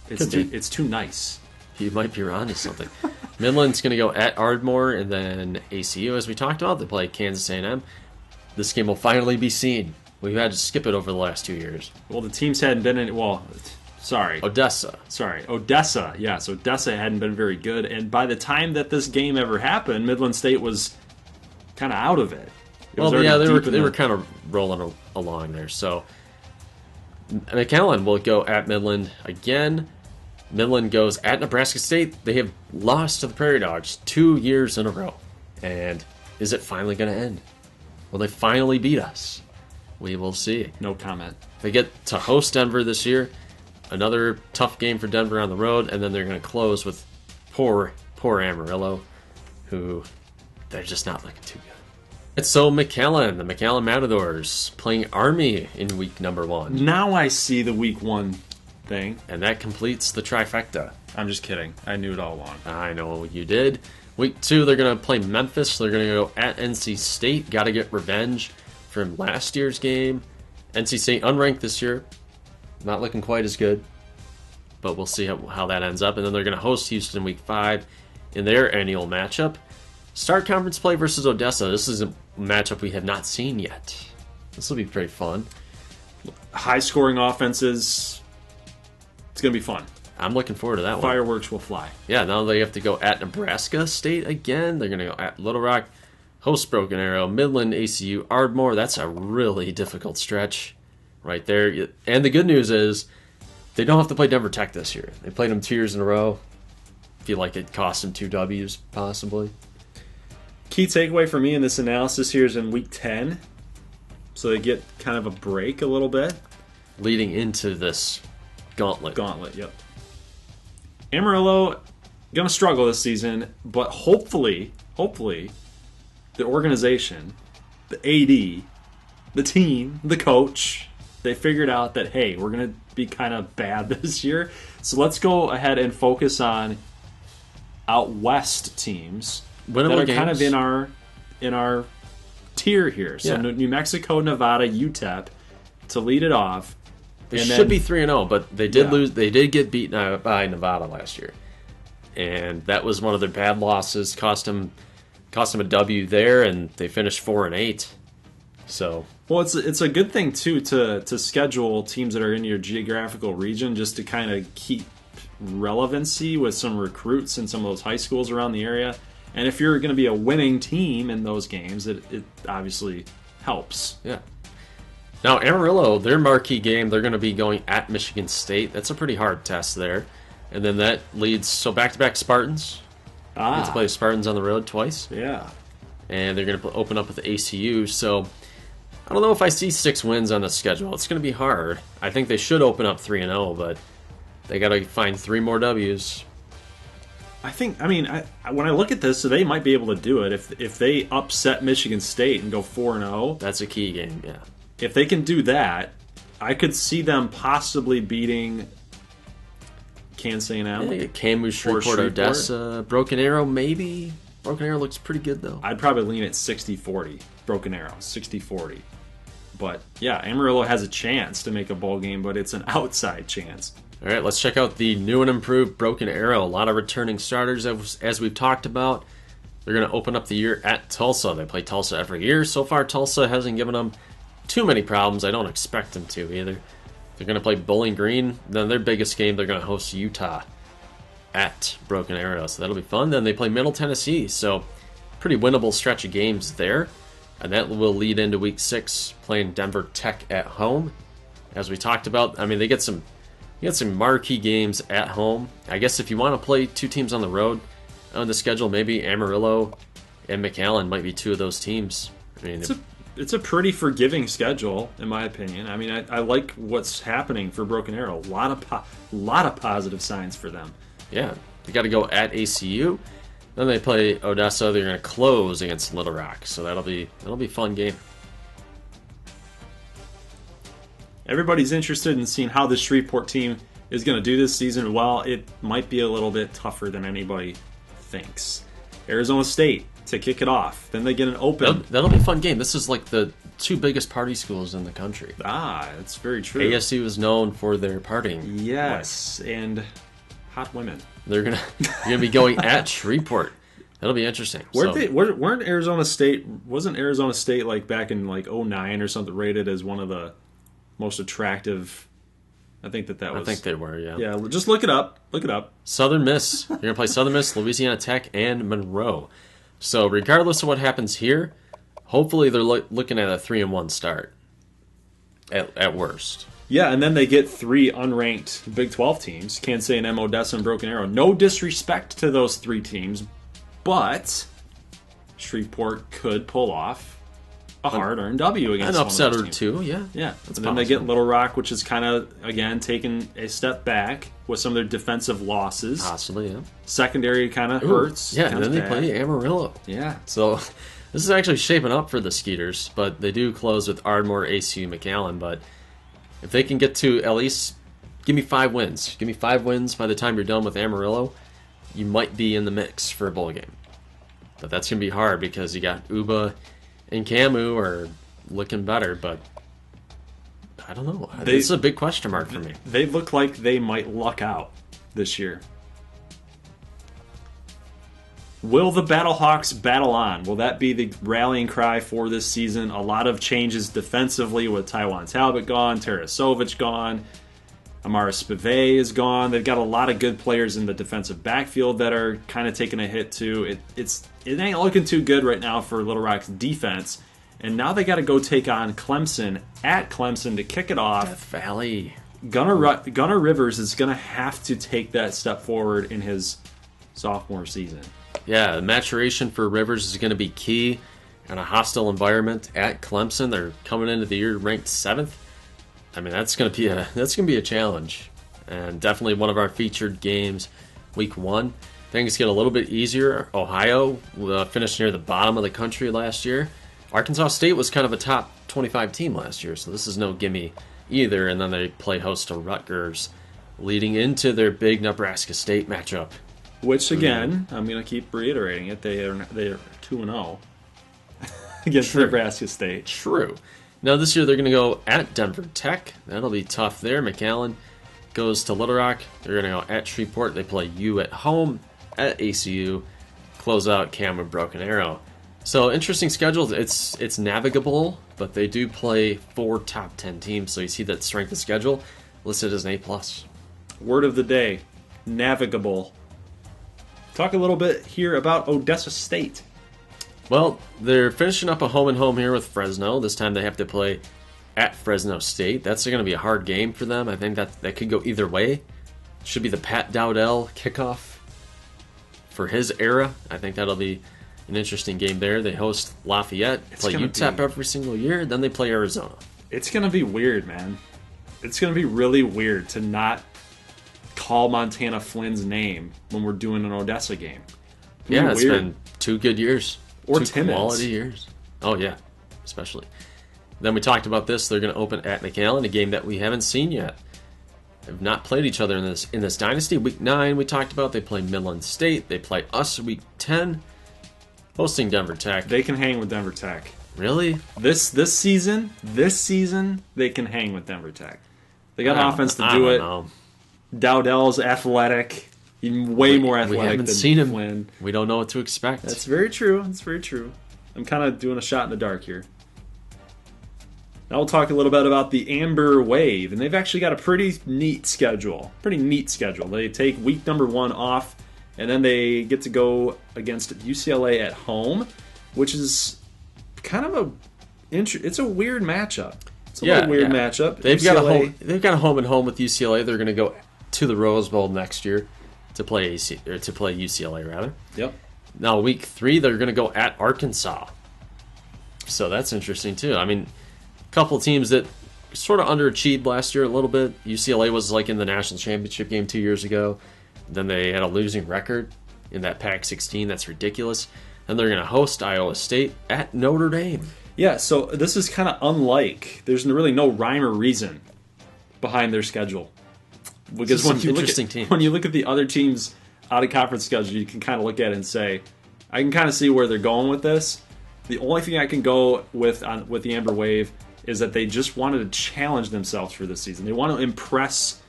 It's too nice. You might be onto something. Midland's going to go at Ardmore, and then ACU, as we talked about, they play Kansas A&M. This game will finally be seen. We've had to skip it over the last 2 years. Well, the teams hadn't been in. Odessa. Odessa. Yes, Odessa hadn't been very good, and by the time that this game ever happened, Midland State was kind of out of it. They were kind of rolling along there. So McAllen will go at Midland again. Midland goes at Nebraska State. They have lost to the Prairie Dogs 2 years in a row. And is it finally going to end? Will they finally beat us? We will see. No comment. They get to host Denver this year. Another tough game for Denver on the road. And then they're going to close with poor Amarillo, who they're just not looking too good. It's so McAllen, the McAllen Matadors, playing Army in week number 1. Now I see the week 1 thing. And that completes the trifecta. I'm just kidding. I knew it all along. I know you did. Week 2, they're going to play Memphis. They're going to go at NC State. Got to get revenge from last year's game. NC State unranked this year. Not looking quite as good. But we'll see how that ends up. And then they're going to host Houston week 5 in their annual matchup. Start conference play versus Odessa. This is a matchup we have not seen yet. This will be pretty fun. High-scoring offenses. It's going to be fun. I'm looking forward to that one. Fireworks will fly. Yeah, now they have to go at Nebraska State again. They're going to go at Little Rock, host Broken Arrow, Midland, ACU, Ardmore. That's a really difficult stretch right there. And the good news is they don't have to play Denver Tech this year. They played them 2 years in a row. Feel like it cost them 2 W's, possibly. Key takeaway for me in this analysis here is in week 10. So they get kind of a break a little bit. Leading into this gauntlet, yep. Amarillo going to struggle this season, but hopefully, the organization, the AD, the team, the coach, they figured out that, hey, we're going to be kind of bad this year. So let's go ahead and focus on out west teams that are kind of in our tier here. So New Mexico, Nevada, UTEP, to lead it off. They And should then- be 3-0, but they did Yeah. lose. They did get beaten by Nevada last year, and that was one of their bad losses. Cost them a W there, and they finished 4-8. So Well, it's a good thing too to schedule teams that are in your geographical region just to kind of keep relevancy with some recruits in some of those high schools around the area. And if you're going to be a winning team in those games, it obviously helps. yeah. Now Amarillo, their marquee game, they're going to be going at Michigan State. That's a pretty hard test there, and then that leads back-to-back Spartans. Get to play Spartans on the road twice. Yeah. And they're going to open up with the ACU. So I don't know if I see 6 wins on the schedule. It's going to be hard. I think they should open up 3-0, but they got to find 3 more W's. When I look at this, so they might be able to do it if they upset Michigan State and go 4-0. That's a key game, yeah. If they can do that, I could see them possibly beating Kansas A&M. I think Camus, Shreveport, Odessa, Broken Arrow, maybe. Broken Arrow looks pretty good, though. I'd probably lean at 60-40. Broken Arrow, 60-40. But, yeah, Amarillo has a chance to make a bowl game, but it's an outside chance. All right, let's check out the new and improved Broken Arrow. A lot of returning starters, as we've talked about. They're going to open up the year at Tulsa. They play Tulsa every year. So far, Tulsa hasn't given them too many problems. I don't expect them to either. They're going to play Bowling Green. Then their biggest game, they're going to host Utah at Broken Arrow. So that'll be fun. Then they play Middle Tennessee. So pretty winnable stretch of games there. And that will lead into Week 6, playing Denver Tech at home. As we talked about, I mean, they get some marquee games at home. I guess if you want to play 2 teams on the road on the schedule, maybe Amarillo and McAllen might be 2 of those teams. I mean, It's a pretty forgiving schedule, in my opinion. I mean, I like what's happening for Broken Arrow. A lot of positive signs for them. yeah, they got to go at ACU. Then they play Odessa. They're going to close against Little Rock, so that'll be a fun game. Everybody's interested in seeing how the Shreveport team is going to do this season. Well, it might be a little bit tougher than anybody thinks. Arizona State to kick it off. Then they get an open. That'll be a fun game. This is like the 2 biggest party schools in the country. That's very true. ASU is known for their partying. Yes, and hot women. They're gonna be going at Shreveport. That'll be interesting. Weren't Arizona State? Wasn't Arizona State like back in like 2009 or something rated as one of the most attractive? I think that was. I think they were. Yeah. Yeah, just look it up. Look it up. Southern Miss. You're gonna play Southern Miss, Louisiana Tech, and Monroe. So regardless of what happens here, hopefully they're looking at a 3-1 start. At worst. Yeah, and then they get 3 unranked Big 12 teams: Kansas A&M, Odessa, and Broken Arrow. No disrespect to those 3 teams, but Shreveport could pull off a hard-earned W against An upset one of or those teams. 2, yeah. Yeah, That's and then they possible. get Little Rock, which is kind of, again, taking a step back with some of their defensive losses. Possibly, yeah. Secondary kind of hurts. Yeah, and comes then they back. play Amarillo. Yeah. So this is actually shaping up for the Skeeters, but they do close with Ardmore, ACU, McAllen. But if they can get to at least, give me 5 wins. Give me 5 wins by the time you're done with Amarillo, you might be in the mix for a bowl game. But that's going to be hard because you got Uba and Camu are looking better, but I don't know. This is a big question mark for me. They look like they might luck out this year. Will the Battlehawks battle on? Will that be the rallying cry for this season? A lot of changes defensively with Taiwan Talbot gone, Tarasovic gone, Amara Spivey is gone. They've got a lot of good players in the defensive backfield that are kind of taking a hit too. It ain't looking too good right now for Little Rock's defense. And now they got to go take on Clemson at Clemson to kick it off. Death Valley. Gunnar Rivers is going to have to take that step forward in his sophomore season. Yeah, the maturation for Rivers is going to be key in a hostile environment at Clemson. They're coming into the year ranked 7th. I mean, that's going to be a challenge, and definitely one of our featured games, Week 1. Things get a little bit easier. Ohio finished near the bottom of the country last year. Arkansas State was kind of a top 25 team last year, so this is no gimme either. And then they play host to Rutgers, leading into their big Nebraska State matchup. Which again, I'm going to keep reiterating it. They are 2-0 against Nebraska State. True. Now this year they're going to go at Denver Tech. That'll be tough there. McAllen goes to Little Rock. They're going to go at Shreveport. They play U at home at ACU. Close out Cam and Broken Arrow. So interesting schedules. It's navigable, but they do play 4 top 10 teams. So you see that strength of schedule listed as an A+. Word of the day, navigable. Talk a little bit here about Odessa State. Well, they're finishing up a home-and-home here with Fresno. This time they have to play at Fresno State. That's going to be a hard game for them. I think that could go either way. Should be the Pat Dowdell kickoff for his era. I think that'll be an interesting game there. They host Lafayette, play UTEP every single year, then they play Arizona. It's going to be weird, man. It's going to be really weird to not call Montana Flynn's name when we're doing an Odessa game. Yeah, it's been 2 good years. Or 2 Timmons. quality years. Oh, yeah, especially. Then we talked about this. They're going to open at McAllen, a game that we haven't seen yet. Have not played each other in this dynasty. Week 9, we talked about. They play Midland State. They play us week 10. Hosting Denver Tech. They can hang with Denver Tech. Really? This season, they can hang with Denver Tech. They got an offense to do it. Know. Dowdell's athletic, even way more athletic we haven't than seen him. Flynn. We don't know what to expect. That's very true. That's very true. I'm kind of doing a shot in the dark here. Now we'll talk a little bit about the Amber Wave, and they've actually got a pretty neat schedule. They take week number 1 off, and then they get to go against UCLA at home, which is kind of it's a weird matchup. It's a little weird matchup. They've got a home and home with UCLA. They're going to go to the Rose Bowl next year to play UCLA rather. Yep. Now week 3 they're going to go at Arkansas. So that's interesting too. I mean, a couple teams that sort of underachieved last year a little bit. UCLA was like in the national championship game 2 years ago. Then they had a losing record in that Pac-16. That's ridiculous. And they're going to host Iowa State at Notre Dame. Yeah, so this is kind of unlike. There's really no rhyme or reason behind their schedule. Because when you look at the other teams' out-of-conference schedule, you can kind of look at it and say, I can kind of see where they're going with this. The only thing I can go with the Amber Wave is that they just wanted to challenge themselves for this season. They want to impress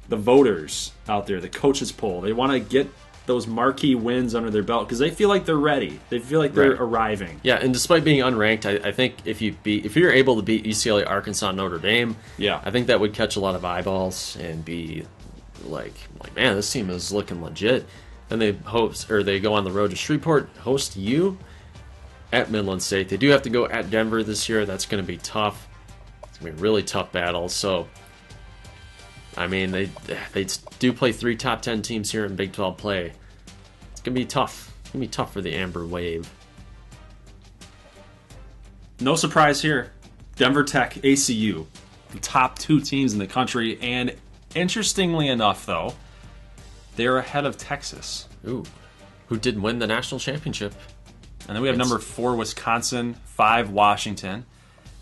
the voters out there, the coaches poll. They want to get those marquee wins under their belt because they feel like they're ready. They feel like they're arriving. Yeah, and despite being unranked, I think if you're able to beat UCLA, Arkansas, Notre Dame, I think that would catch a lot of eyeballs and be like man, this team is looking legit. Then they go on the road to Shreveport, host you at Midland State. They do have to go at Denver this year. That's going to be tough. It's going to be a really tough battle. So, I mean, they do play 3 top 10 teams here in Big 12 play. It's going to be tough. It's going to be tough for the Amber Wave. No surprise here. Denver Tech, ACU, the top 2 teams in the country. And interestingly enough, though, they're ahead of Texas. Ooh, who did win the national championship. And then we have number 4, Wisconsin, 5, Washington.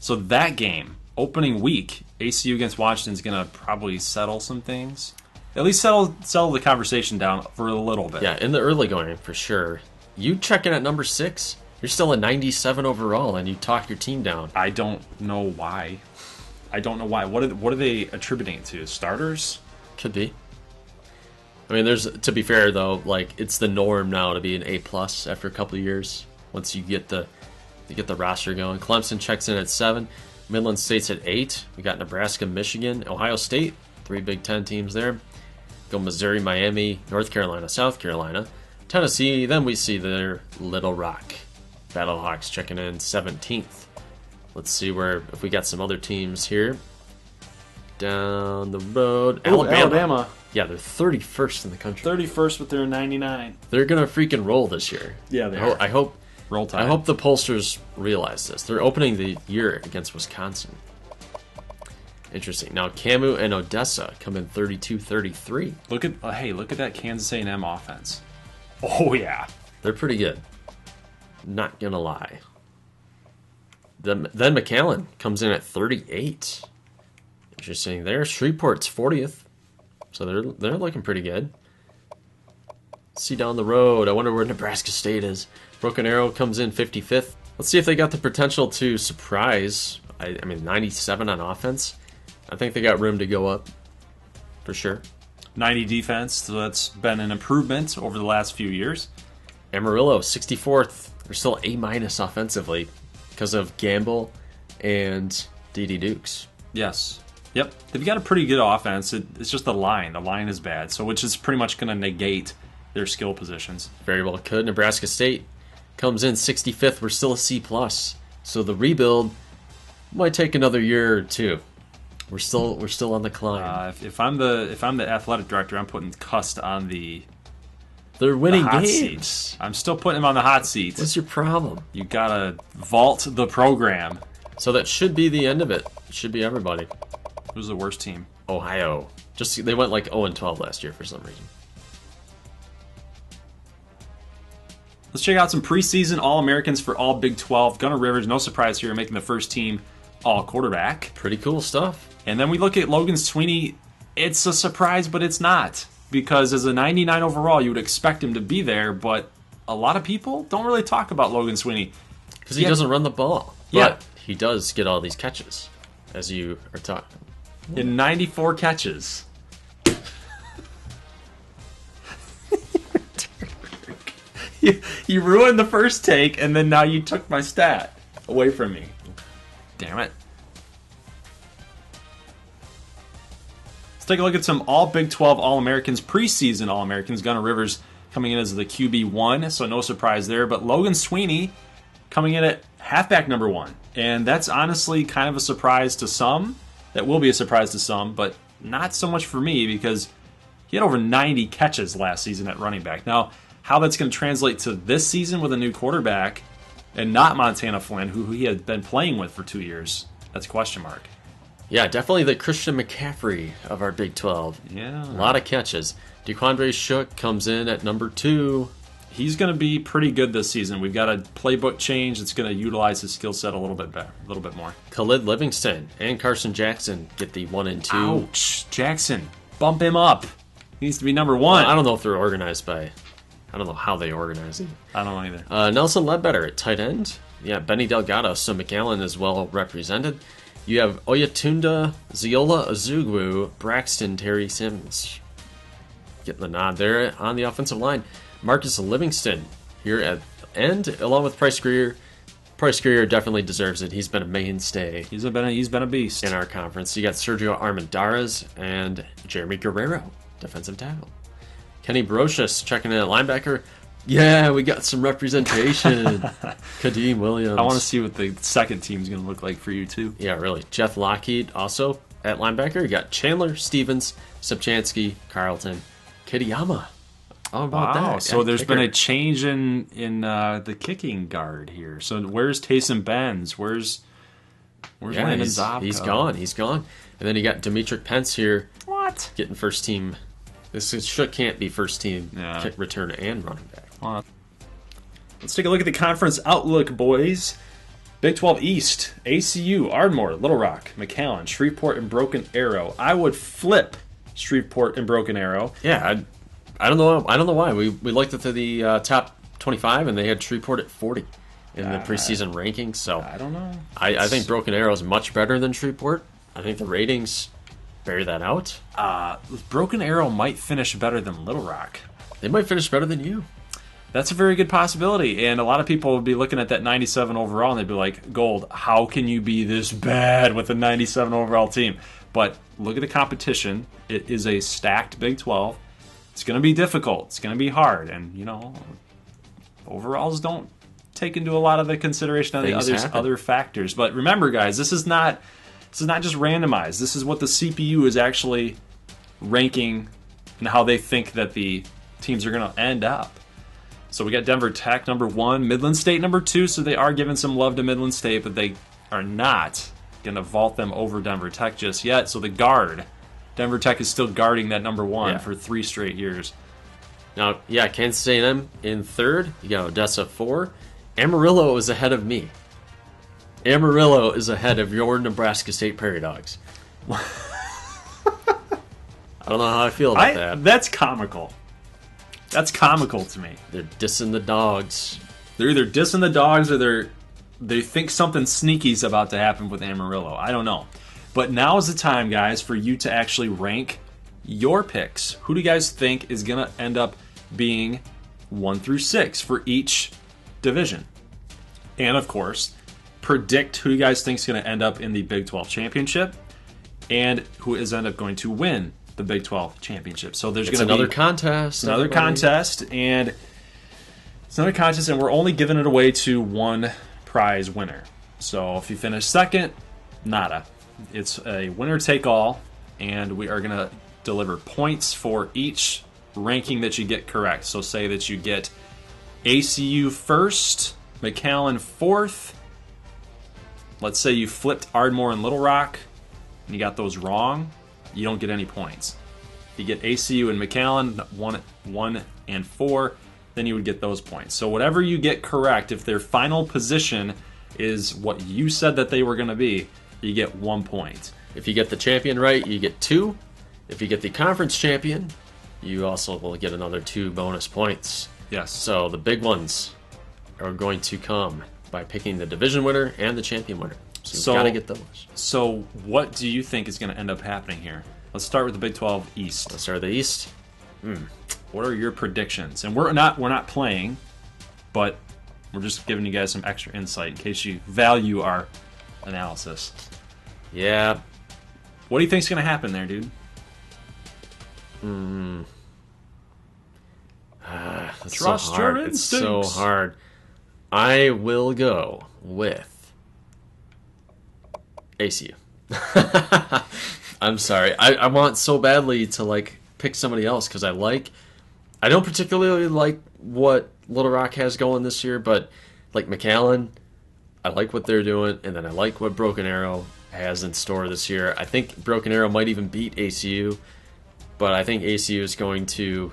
So that game, opening week, ACU against Washington is going to probably settle some things. At least settle the conversation down for a little bit. Yeah, in the early going, for sure. You check in at number 6, you're still a 97 overall, and you talk your team down. I don't know why. What are they attributing it to? Starters? Could be. I mean, to be fair though, like it's the norm now to be an A+ after a couple of years. Once you get the roster going. Clemson checks in at 7. Midland State's at 8. We got Nebraska, Michigan, Ohio State, 3 Big Ten teams there. Go Missouri, Miami, North Carolina, South Carolina, Tennessee. Then we see their Little Rock Battlehawks checking in 17th. Let's see if we got some other teams here. Down the road, Alabama. Yeah, they're 31st in the country. 31st with their 99. They're gonna freaking roll this year. Yeah, they are. I hope. Roll Tide. I hope the pollsters realize this. They're opening the year against Wisconsin. Interesting. Now Camu and Odessa come in 32-33. Look at that Kansas A&M offense. Oh yeah, they're pretty good. Not gonna lie. Then McAllen comes in at 38. Interesting there. Shreveport's 40th. So they're looking pretty good. See down the road. I wonder where Nebraska State is. Broken Arrow comes in 55th. Let's see if they got the potential to surprise I mean, 97 on offense. I think they got room to go up, for sure. 90 defense, so that's been an improvement over the last few years. Amarillo, 64th. They're still A- offensively because of Gamble and D.D. Dukes. Yes. Yep. They've got a pretty good offense. It's just the line. The line is bad, so which is pretty much going to negate their skill positions. Very well could. Nebraska State comes in 65th. We're still a C+. So the rebuild might take another year or two. We're still on the climb. If I'm the athletic director, I'm putting Cust on They're winning hot games. seat. I'm still putting him on the hot seat. What's your problem? You gotta vault the program. So that should be the end of it. It should be everybody. Who's the worst team? Ohio. They went like 0-12 last year for some reason. Let's check out some preseason All-Americans for all Big 12. Gunnar Rivers, no surprise here, making the first team All-Quarterback. Pretty cool stuff. And then we look at Logan Sweeney. It's a surprise, but it's not. Because as a 99 overall, you would expect him to be there, but a lot of people don't really talk about Logan Sweeney. Because he doesn't run the ball. Yeah. But he does get all these catches, as you are talking. In 94 catches. You ruined the first take, and then now you took my stat away from me. Damn it. Let's take a look at some all Big 12 All-Americans, preseason All-Americans. Gunnar Rivers coming in as the QB1, so no surprise there. But Logan Sweeney coming in at halfback number 1. And that's honestly kind of a surprise to some. That will be a surprise to some, but not so much for me because he had over 90 catches last season at running back. Now, how that's going to translate to this season with a new quarterback and not Montana Flynn, who he had been playing with for 2 years, that's a question mark. Yeah, definitely the Christian McCaffrey of our Big 12. Yeah. A lot of catches. DeQuandre Shook comes in at number 2. He's going to be pretty good this season. We've got a playbook change that's going to utilize his skill set a little bit better, a little bit more. Khalid Livingston and Carson Jackson get the 1 and 2. Ouch, Jackson, bump him up. He needs to be number 1. I don't know if they're organized by... I don't know how they organize it. I don't know either. Nelson Ledbetter at tight end. Yeah, Benny Delgado, so McAllen is well represented. You have Oyatunda, Ziola Azugwu, Braxton, Terry Sims. Getting the nod there on the offensive line. Marcus Livingston here at end, along with Price Greer. Price Greer definitely deserves it. He's been a mainstay. He's been a beast in our conference. You got Sergio Armendariz and Jeremy Guerrero, defensive tackle. Kenny Brocious checking in at linebacker. Yeah, we got some representation. Kadeem Williams. I want to see what the second team's going to look like for you, too. Yeah, really. Jeff Lockheed also at linebacker. You got Chandler, Stevens, Subchansky, Carlton, Kitayama. How about that? So there's been a change in the kicking guard here. So where's Taysom Benz? Where's Landon Zopko? He's gone. And then you got Demetric Pence here. What? Getting first team. This can't be first team kick return and running back. Let's take a look at the conference outlook, boys. Big 12 East, ACU, Ardmore, Little Rock, McAllen, Shreveport, and Broken Arrow. I would flip Shreveport and Broken Arrow. Yeah, I don't know. I don't know why. We looked at the top 25 and they had Shreveport at 40 in the preseason rankings. So I don't know. I think Broken Arrow is much better than Shreveport. I think the ratings bear that out. Broken Arrow might finish better than Little Rock. They might finish better than you. That's a very good possibility, and a lot of people would be looking at that 97 overall, and they'd be like, Gold, how can you be this bad with a 97 overall team? But look at the competition. It is a stacked Big 12. It's going to be difficult. It's going to be hard, and, overalls don't take into a lot of the consideration of the other factors. But remember, guys, this is not just randomized. This is what the CPU is actually ranking and how they think that the teams are going to end up. So we got Denver Tech number 1, Midland State number 2, so they are giving some love to Midland State, but they are not going to vault them over Denver Tech just yet. So the guard, Denver Tech is still guarding that number 1 for 3 straight years. Now, Kansas A&M in 3rd. You got Odessa 4. Amarillo is ahead of me. Amarillo is ahead of your Nebraska State Prairie Dogs. I don't know how I feel about that. That's comical. That's comical to me. They're dissing the Dogs. They're either dissing the Dogs or they're they think something sneaky's about to happen with Amarillo. I don't know. But now is the time, guys, for you to actually rank your picks. Who do you guys think is going to end up being 1 through 6 for each division? And, of course, predict who you guys think is going to end up in the Big 12 championship and who is end up going to win the Big 12 championship. So there's going to be another contest. Another contest, and we're only giving it away to one prize winner. So if you finish second, nada. It's a winner take all, and we are going to deliver points for each ranking that you get correct. So say that you get ACU first, McAllen fourth. Let's say you flipped Ardmore and Little Rock, and you got those wrong. You don't get any points. If you get ACU and McAllen 1 and 4, then you would get those points. So whatever you get correct, if their final position is what you said that they were going to be, you get 1 point. If you get the champion right, you get 2. If you get the conference champion, you also will get another 2 bonus points. Yes. So the big ones are going to come by picking the division winner and the champion winner. So you've got to get those. So what do you think is going to end up happening here? Let's start with the Big 12 East. Let's start with the East. What are your predictions? And we're not playing, but we're just giving you guys some extra insight in case you value our analysis. Yeah. What do you think's going to happen there, dude? That's Trust so hard. your It's so instincts. hard. I will go with ACU. I'm sorry. I want so badly to pick somebody else because I don't particularly like what Little Rock has going this year, but McAllen, I like what they're doing, and then I like what Broken Arrow has in store this year. I think Broken Arrow might even beat ACU, but I think ACU is going to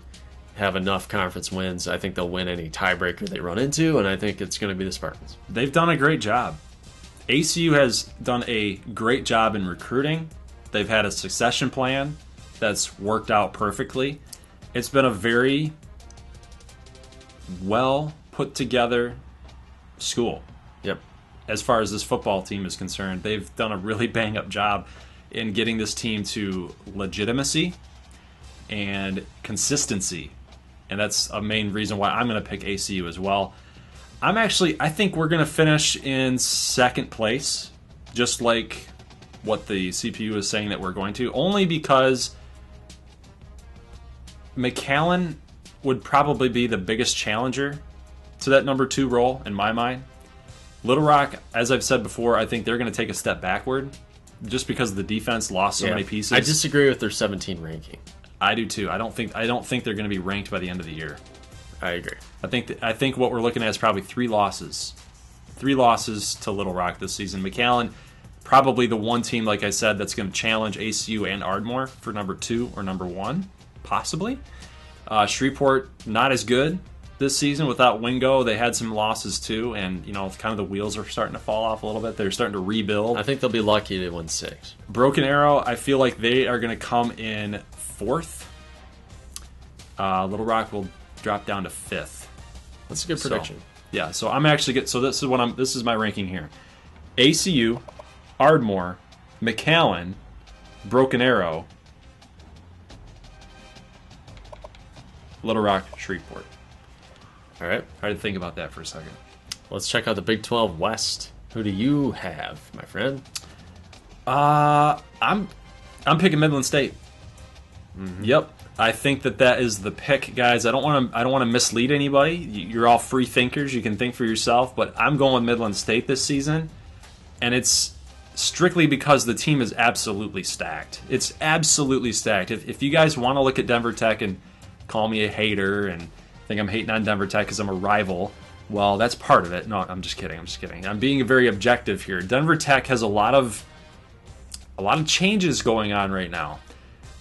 have enough conference wins. I think they'll win any tiebreaker they run into, and I think it's going to be the Spartans. They've done a great job. ACU has done a great job in recruiting. They've had a succession plan that's worked out perfectly. It's been a very well put together school. Yep. As far as this football team is concerned, they've done a really bang up job in getting this team to legitimacy and consistency. And that's a main reason why I'm going to pick ACU as well. I think we're going to finish in second place, just like what the CPU is saying that we're going to, only because McAllen would probably be the biggest challenger to that number 2 role in my mind. Little Rock, as I've said before, I think they're going to take a step backward just because the defense lost so many pieces. I disagree with their 17 ranking. I do too. I don't think they're going to be ranked by the end of the year. I agree. I think what we're looking at is probably 3 losses. 3 losses to Little Rock this season. McAllen, probably the one team, like I said, that's going to challenge ACU and Ardmore for number 2 or number 1, possibly. Shreveport, not as good this season without Wingo. They had some losses too, and kind of the wheels are starting to fall off a little bit. They're starting to rebuild. I think they'll be lucky to win 6. Broken Arrow, I feel like they are going to come in 4th. Little Rock will drop down to 5th. That's a good prediction. So I'm actually so this is my ranking here. ACU, Ardmore, McAllen, Broken Arrow, Little Rock, Shreveport. All right. Try to think about that for a second. Let's check out the Big 12 West. Who do you have, my friend? I'm picking Midland State. Mm-hmm. Yep. I think that is the pick, guys. I don't want to mislead anybody. You're all free thinkers. You can think for yourself, but I'm going with Midland State this season, and it's strictly because the team is absolutely stacked. It's absolutely stacked. If you guys want to look at Denver Tech and call me a hater and think I'm hating on Denver Tech because I'm a rival, well, that's part of it. No, I'm just kidding. I'm being very objective here. Denver Tech has a lot of changes going on right now.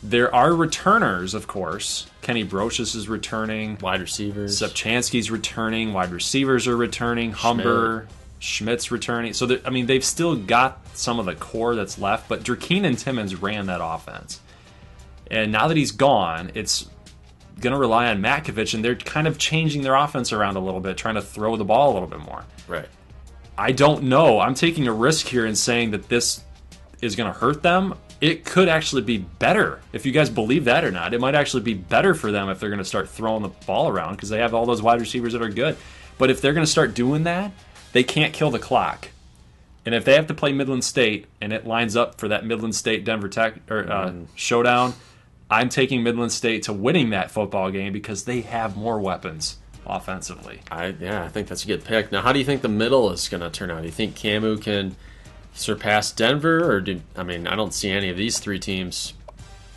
There are returners, of course. Kenny Brocious is returning. Wide receivers. Sepchansky's returning. Wide receivers are returning. Humber, Schmidt's returning. So, they've still got some of the core that's left, but Drakeen and Timmons ran that offense. And now that he's gone, it's going to rely on Matkovich, and they're kind of changing their offense around a little bit, trying to throw the ball a little bit more. Right. I don't know. I'm taking a risk here in saying that this is going to hurt them. It could actually be better, if you guys believe that or not. It might actually be better for them if they're going to start throwing the ball around because they have all those wide receivers that are good. But if they're going to start doing that, they can't kill the clock. And if they have to play Midland State and it lines up for that Midland State-Denver Tech showdown, I'm taking Midland State to winning that football game because they have more weapons offensively. I think that's a good pick. Now, how do you think the middle is going to turn out? Do you think Camu can surpass Denver, or I don't see any of these three teams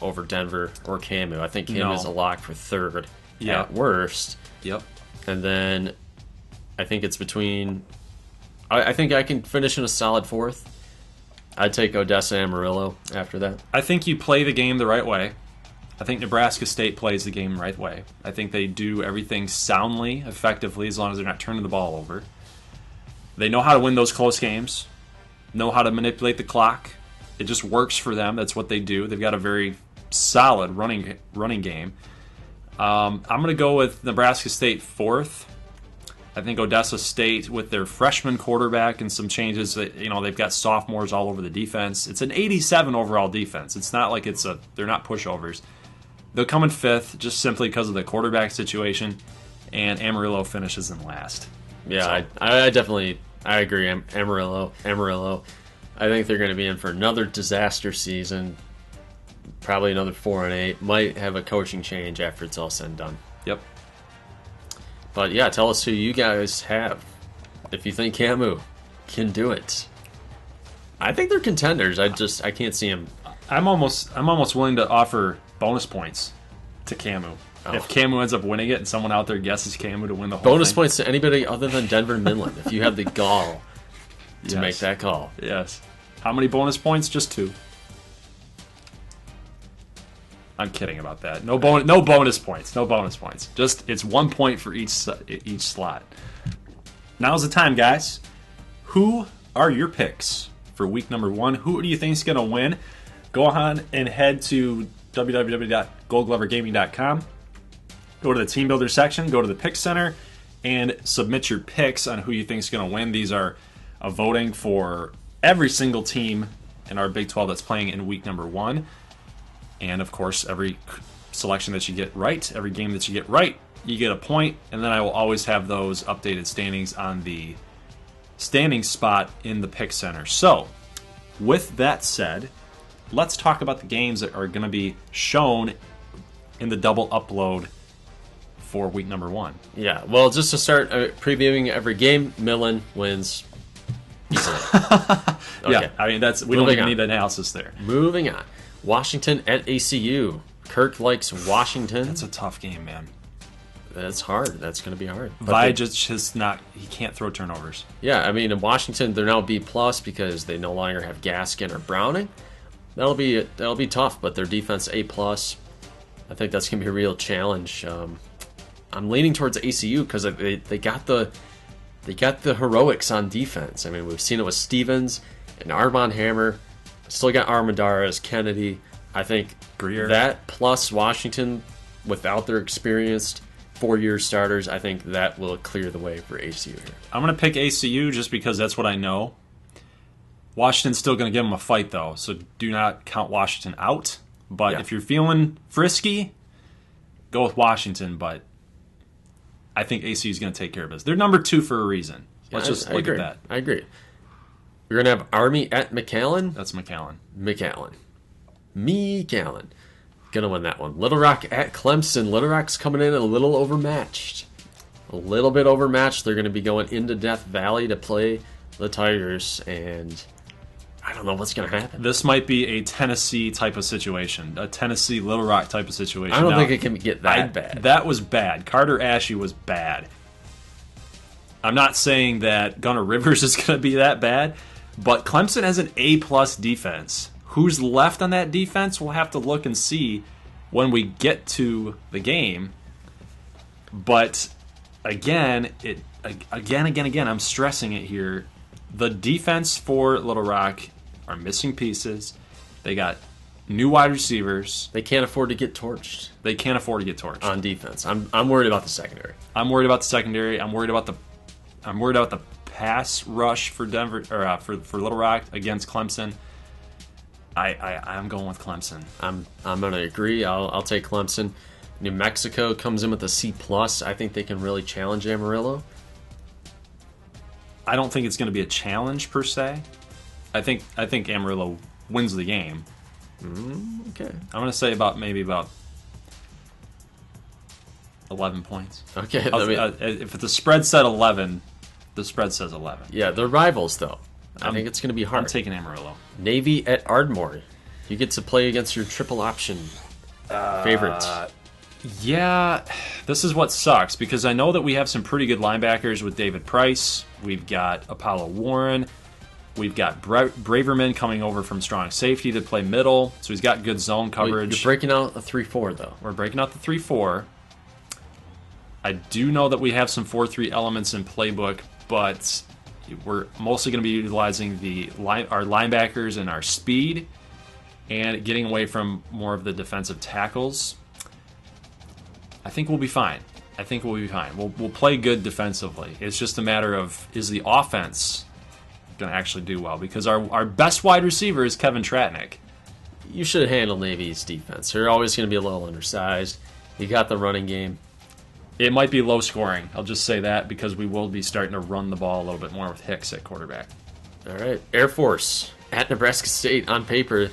over Denver or Camu. I think Camu is a lock for third at worst. Yep. And then I think it's between. I think I can finish in a solid fourth. I'd take Odessa Amarillo after that. I think you play the game the right way. I think Nebraska State plays the game the right way. I think they do everything soundly, effectively, as long as they're not turning the ball over. They know how to win those close games, know how to manipulate the clock. It just works for them. That's what they do. They've got a very solid running game. I'm going to go with Nebraska State fourth. I think Odessa State, with their freshman quarterback and some changes, they've got sophomores all over the defense. It's an 87 overall defense. It's not like they're not pushovers. They'll come in fifth just simply because of the quarterback situation, and Amarillo finishes in last. Yeah, so. I definitely agree. Amarillo. I think they're going to be in for another disaster season. Probably another 4-8. Might have a coaching change after it's all said and done. Yep. But yeah, tell us who you guys have. If you think Camu can do it, I think they're contenders. I can't see them. I'm almost willing to offer bonus points to Camu. Oh. If Camu ends up winning it and someone out there guesses Camu to win the whole bonus thing. Points to anybody other than Denver and Midland. If you have the gall to make that call. Yes. How many bonus points? Just 2. I'm kidding about that. No bonus points. No bonus points. Just it's 1 point for each slot. Now's the time, guys. Who are your picks for week number 1? Who do you think is going to win? Go on and head to www.goldglovergaming.com. Go to the Team Builder section. Go to the Pick Center and submit your picks on who you think is going to win. These are voting for every single team in our Big 12 that's playing in week number 1. And, of course, every selection that you get right, every game that you get right, you get a point. And then I will always have those updated standings on the standing spot in the Pick Center. So, with that said, let's talk about the games that are going to be shown in the double upload for week number 1. Yeah, well, just to start previewing every game, Midland wins easily. Okay. Yeah, we don't even need analysis there. Moving on. Washington at ACU. Kirk likes Washington. That's a tough game, man. That's hard. That's going to be hard. He can't throw turnovers. Yeah, in Washington, they're now B+ because they no longer have Gaskin or Browning. That'll be tough, but their defense A+. I think that's going to be a real challenge. I'm leaning towards ACU because they got the heroics on defense. We've seen it with Stevens and Armand Hammer. Still got Armendariz, Kennedy. I think Greer. That plus Washington without their experienced 4-year starters, I think that will clear the way for ACU here. I'm going to pick ACU just because that's what I know. Washington's still going to give them a fight, though, so do not count Washington out. But if you're feeling frisky, go with Washington, but I think ACU is going to take care of this. They're number 2 for a reason. Let's just look at that. I agree. We're going to have Army at McAllen. That's McAllen. Going to win that one. Little Rock at Clemson. Little Rock's coming in a little overmatched. A little bit overmatched. They're going to be going into Death Valley to play the Tigers, and I don't know what's going to happen. This might be a Tennessee type of situation, a Tennessee Little Rock type of situation. I don't think it can get that bad. That was bad. Carter Ashey was bad. I'm not saying that Gunnar Rivers is going to be that bad, but Clemson has an A+ defense. Who's left on that defense? We'll have to look and see when we get to the game. But again, I'm stressing it here. The defense for Little Rock are missing pieces. They got new wide receivers. They can't afford to get torched. On defense. I'm worried about the secondary. I'm worried about the secondary. I'm worried about the pass rush for Denver or for Little Rock against Clemson. I'm going with Clemson. I'm going to agree. I'll take Clemson. New Mexico comes in with a C+. I think they can really challenge Amarillo. I don't think it's going to be a challenge per se. I think Amarillo wins the game. Okay. I'm going to say maybe about 11 points. Okay. If the spread said 11, the spread says 11. Yeah, they're rivals, though. I think it's going to be hard. I'm taking Amarillo. Navy at Ardmore. You get to play against your triple option favorite. Yeah, this is what sucks because I know that we have some pretty good linebackers with David Price. We've got Apollo Warren. We've got Braverman coming over from strong safety to play middle, so he's got good zone coverage. You're breaking out a 3-4, though. We're breaking out the 3-4. I do know that we have some 4-3 elements in playbook, but we're mostly going to be utilizing our linebackers and our speed and getting away from more of the defensive tackles. I think we'll be fine. We'll play good defensively. It's just a matter of, is the offense going to actually do well? Because our best wide receiver is Kevin Tratnick. You should handle Navy's defense. They're always going to be a little undersized. You got the running game. It might be low scoring. I'll just say that because we will be starting to run the ball a little bit more with Hicks at quarterback. All right. Air Force at Nebraska State. On paper,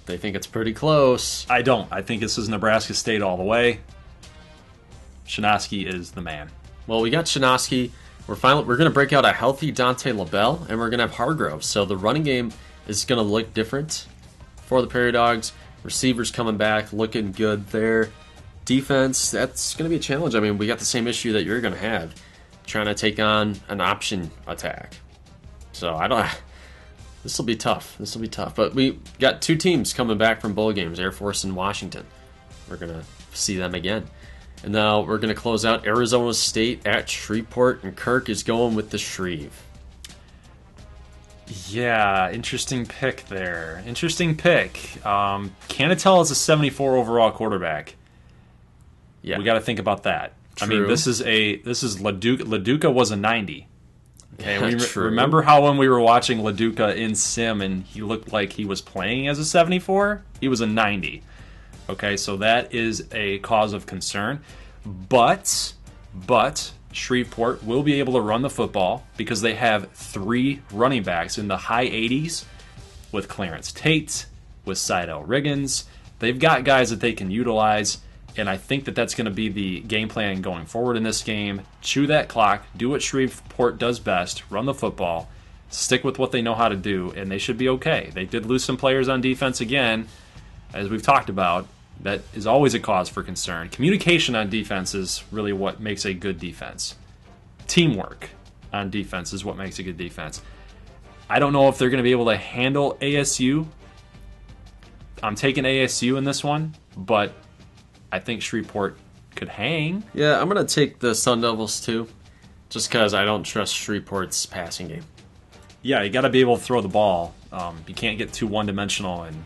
they think it's pretty close. I don't. I think this is Nebraska State all the way. Shinosky is the man. Well, we got Shinosky. We're going to break out a healthy Dante LaBelle, and we're going to have Hargrove. So the running game is going to look different for the Prairie Dogs. Receivers coming back, looking good there. Defense, that's going to be a challenge. I mean, we got the same issue that you're going to have, trying to take on an option attack. So this will be tough. But we got two teams coming back from bowl games, Air Force and Washington. We're going to see them again. And now we're going to close out Arizona State at Shreveport, and Kirk is going with the Shreve. Yeah, interesting pick there. Cannatell is a 74 overall quarterback. Yeah, we got to think about that. True. I mean, this is LaDuca. LaDuca was a 90. Okay, True. Remember how when we were watching LaDuca in sim and he looked like he was playing as a 74? He was a 90. Okay, so that is a cause of concern. But Shreveport will be able to run the football because they have 3 running backs in the high 80s with Clarence Tate, with Seidel Riggins. They've got guys that they can utilize, and I think that that's going to be the game plan going forward in this game. Chew that clock, do what Shreveport does best, run the football, stick with what they know how to do, and they should be okay. They did lose some players on defense again, as we've talked about. That is always a cause for concern. Communication on defense is really what makes a good defense. Teamwork on defense is what makes a good defense. I don't know if they're going to be able to handle ASU. I'm taking ASU in this one, but I think Shreveport could hang. Yeah, I'm going to take the Sun Devils too, just because I don't trust Shreveport's passing game. Yeah, you got to be able to throw the ball. You can't get too one-dimensional, and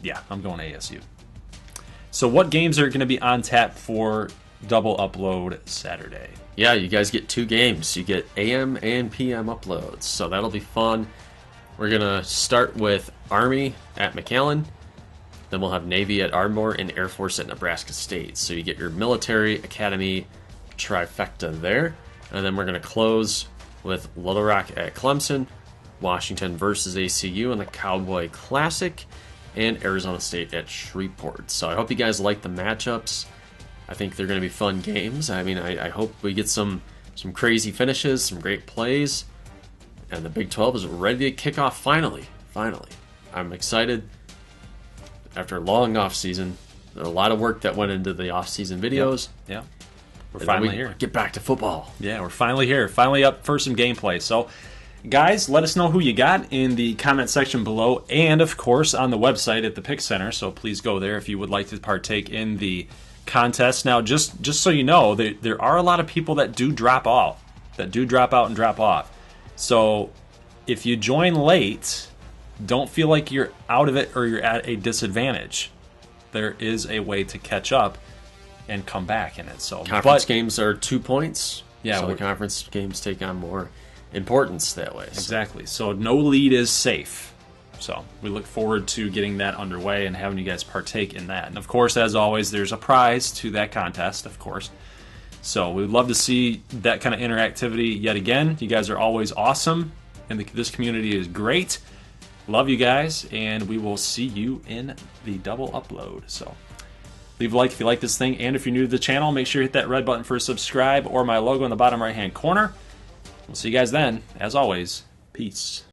yeah, I'm going ASU. So what games are going to be on tap for double upload Saturday? Yeah, you guys get 2 games. You get AM and PM uploads, so that'll be fun. We're going to start with Army at McAllen. Then we'll have Navy at Ardmore and Air Force at Nebraska State. So you get your military academy trifecta there. And then we're going to close with Little Rock at Clemson, Washington versus ACU in the Cowboy Classic, and Arizona State at Shreveport. So I hope you guys like the matchups. I think they're going to be fun games. I mean, I hope we get some crazy finishes, some great plays, and the Big 12 is ready to kick off finally. I'm excited. After a long off-season, a lot of work that went into the off-season videos. Yeah. We're finally here. Get back to football. Yeah, we're finally here. Finally up for some gameplay. So, guys, let us know who you got in the comment section below, and of course on the website at the Pick Center. So please go there if you would like to partake in the contest. Now, just so you know, there are a lot of people that do drop out and drop off. So if you join late, don't feel like you're out of it or you're at a disadvantage. There is a way to catch up and come back in it. So conference games are 2 points. Yeah, so the conference games take on more. importance that way. So. Exactly. So no lead is safe. So we look forward to getting that underway and having you guys partake in that. And of course, as always, there's a prize to that contest, of course. So we'd love to see that kind of interactivity yet again. You guys are always awesome, and this community is great. Love you guys, and we will see you in the double upload. So leave a like if you like this thing, and if you're new to the channel, make sure you hit that red button for subscribe or my logo in the bottom right-hand corner. We'll see you guys then. As always, peace.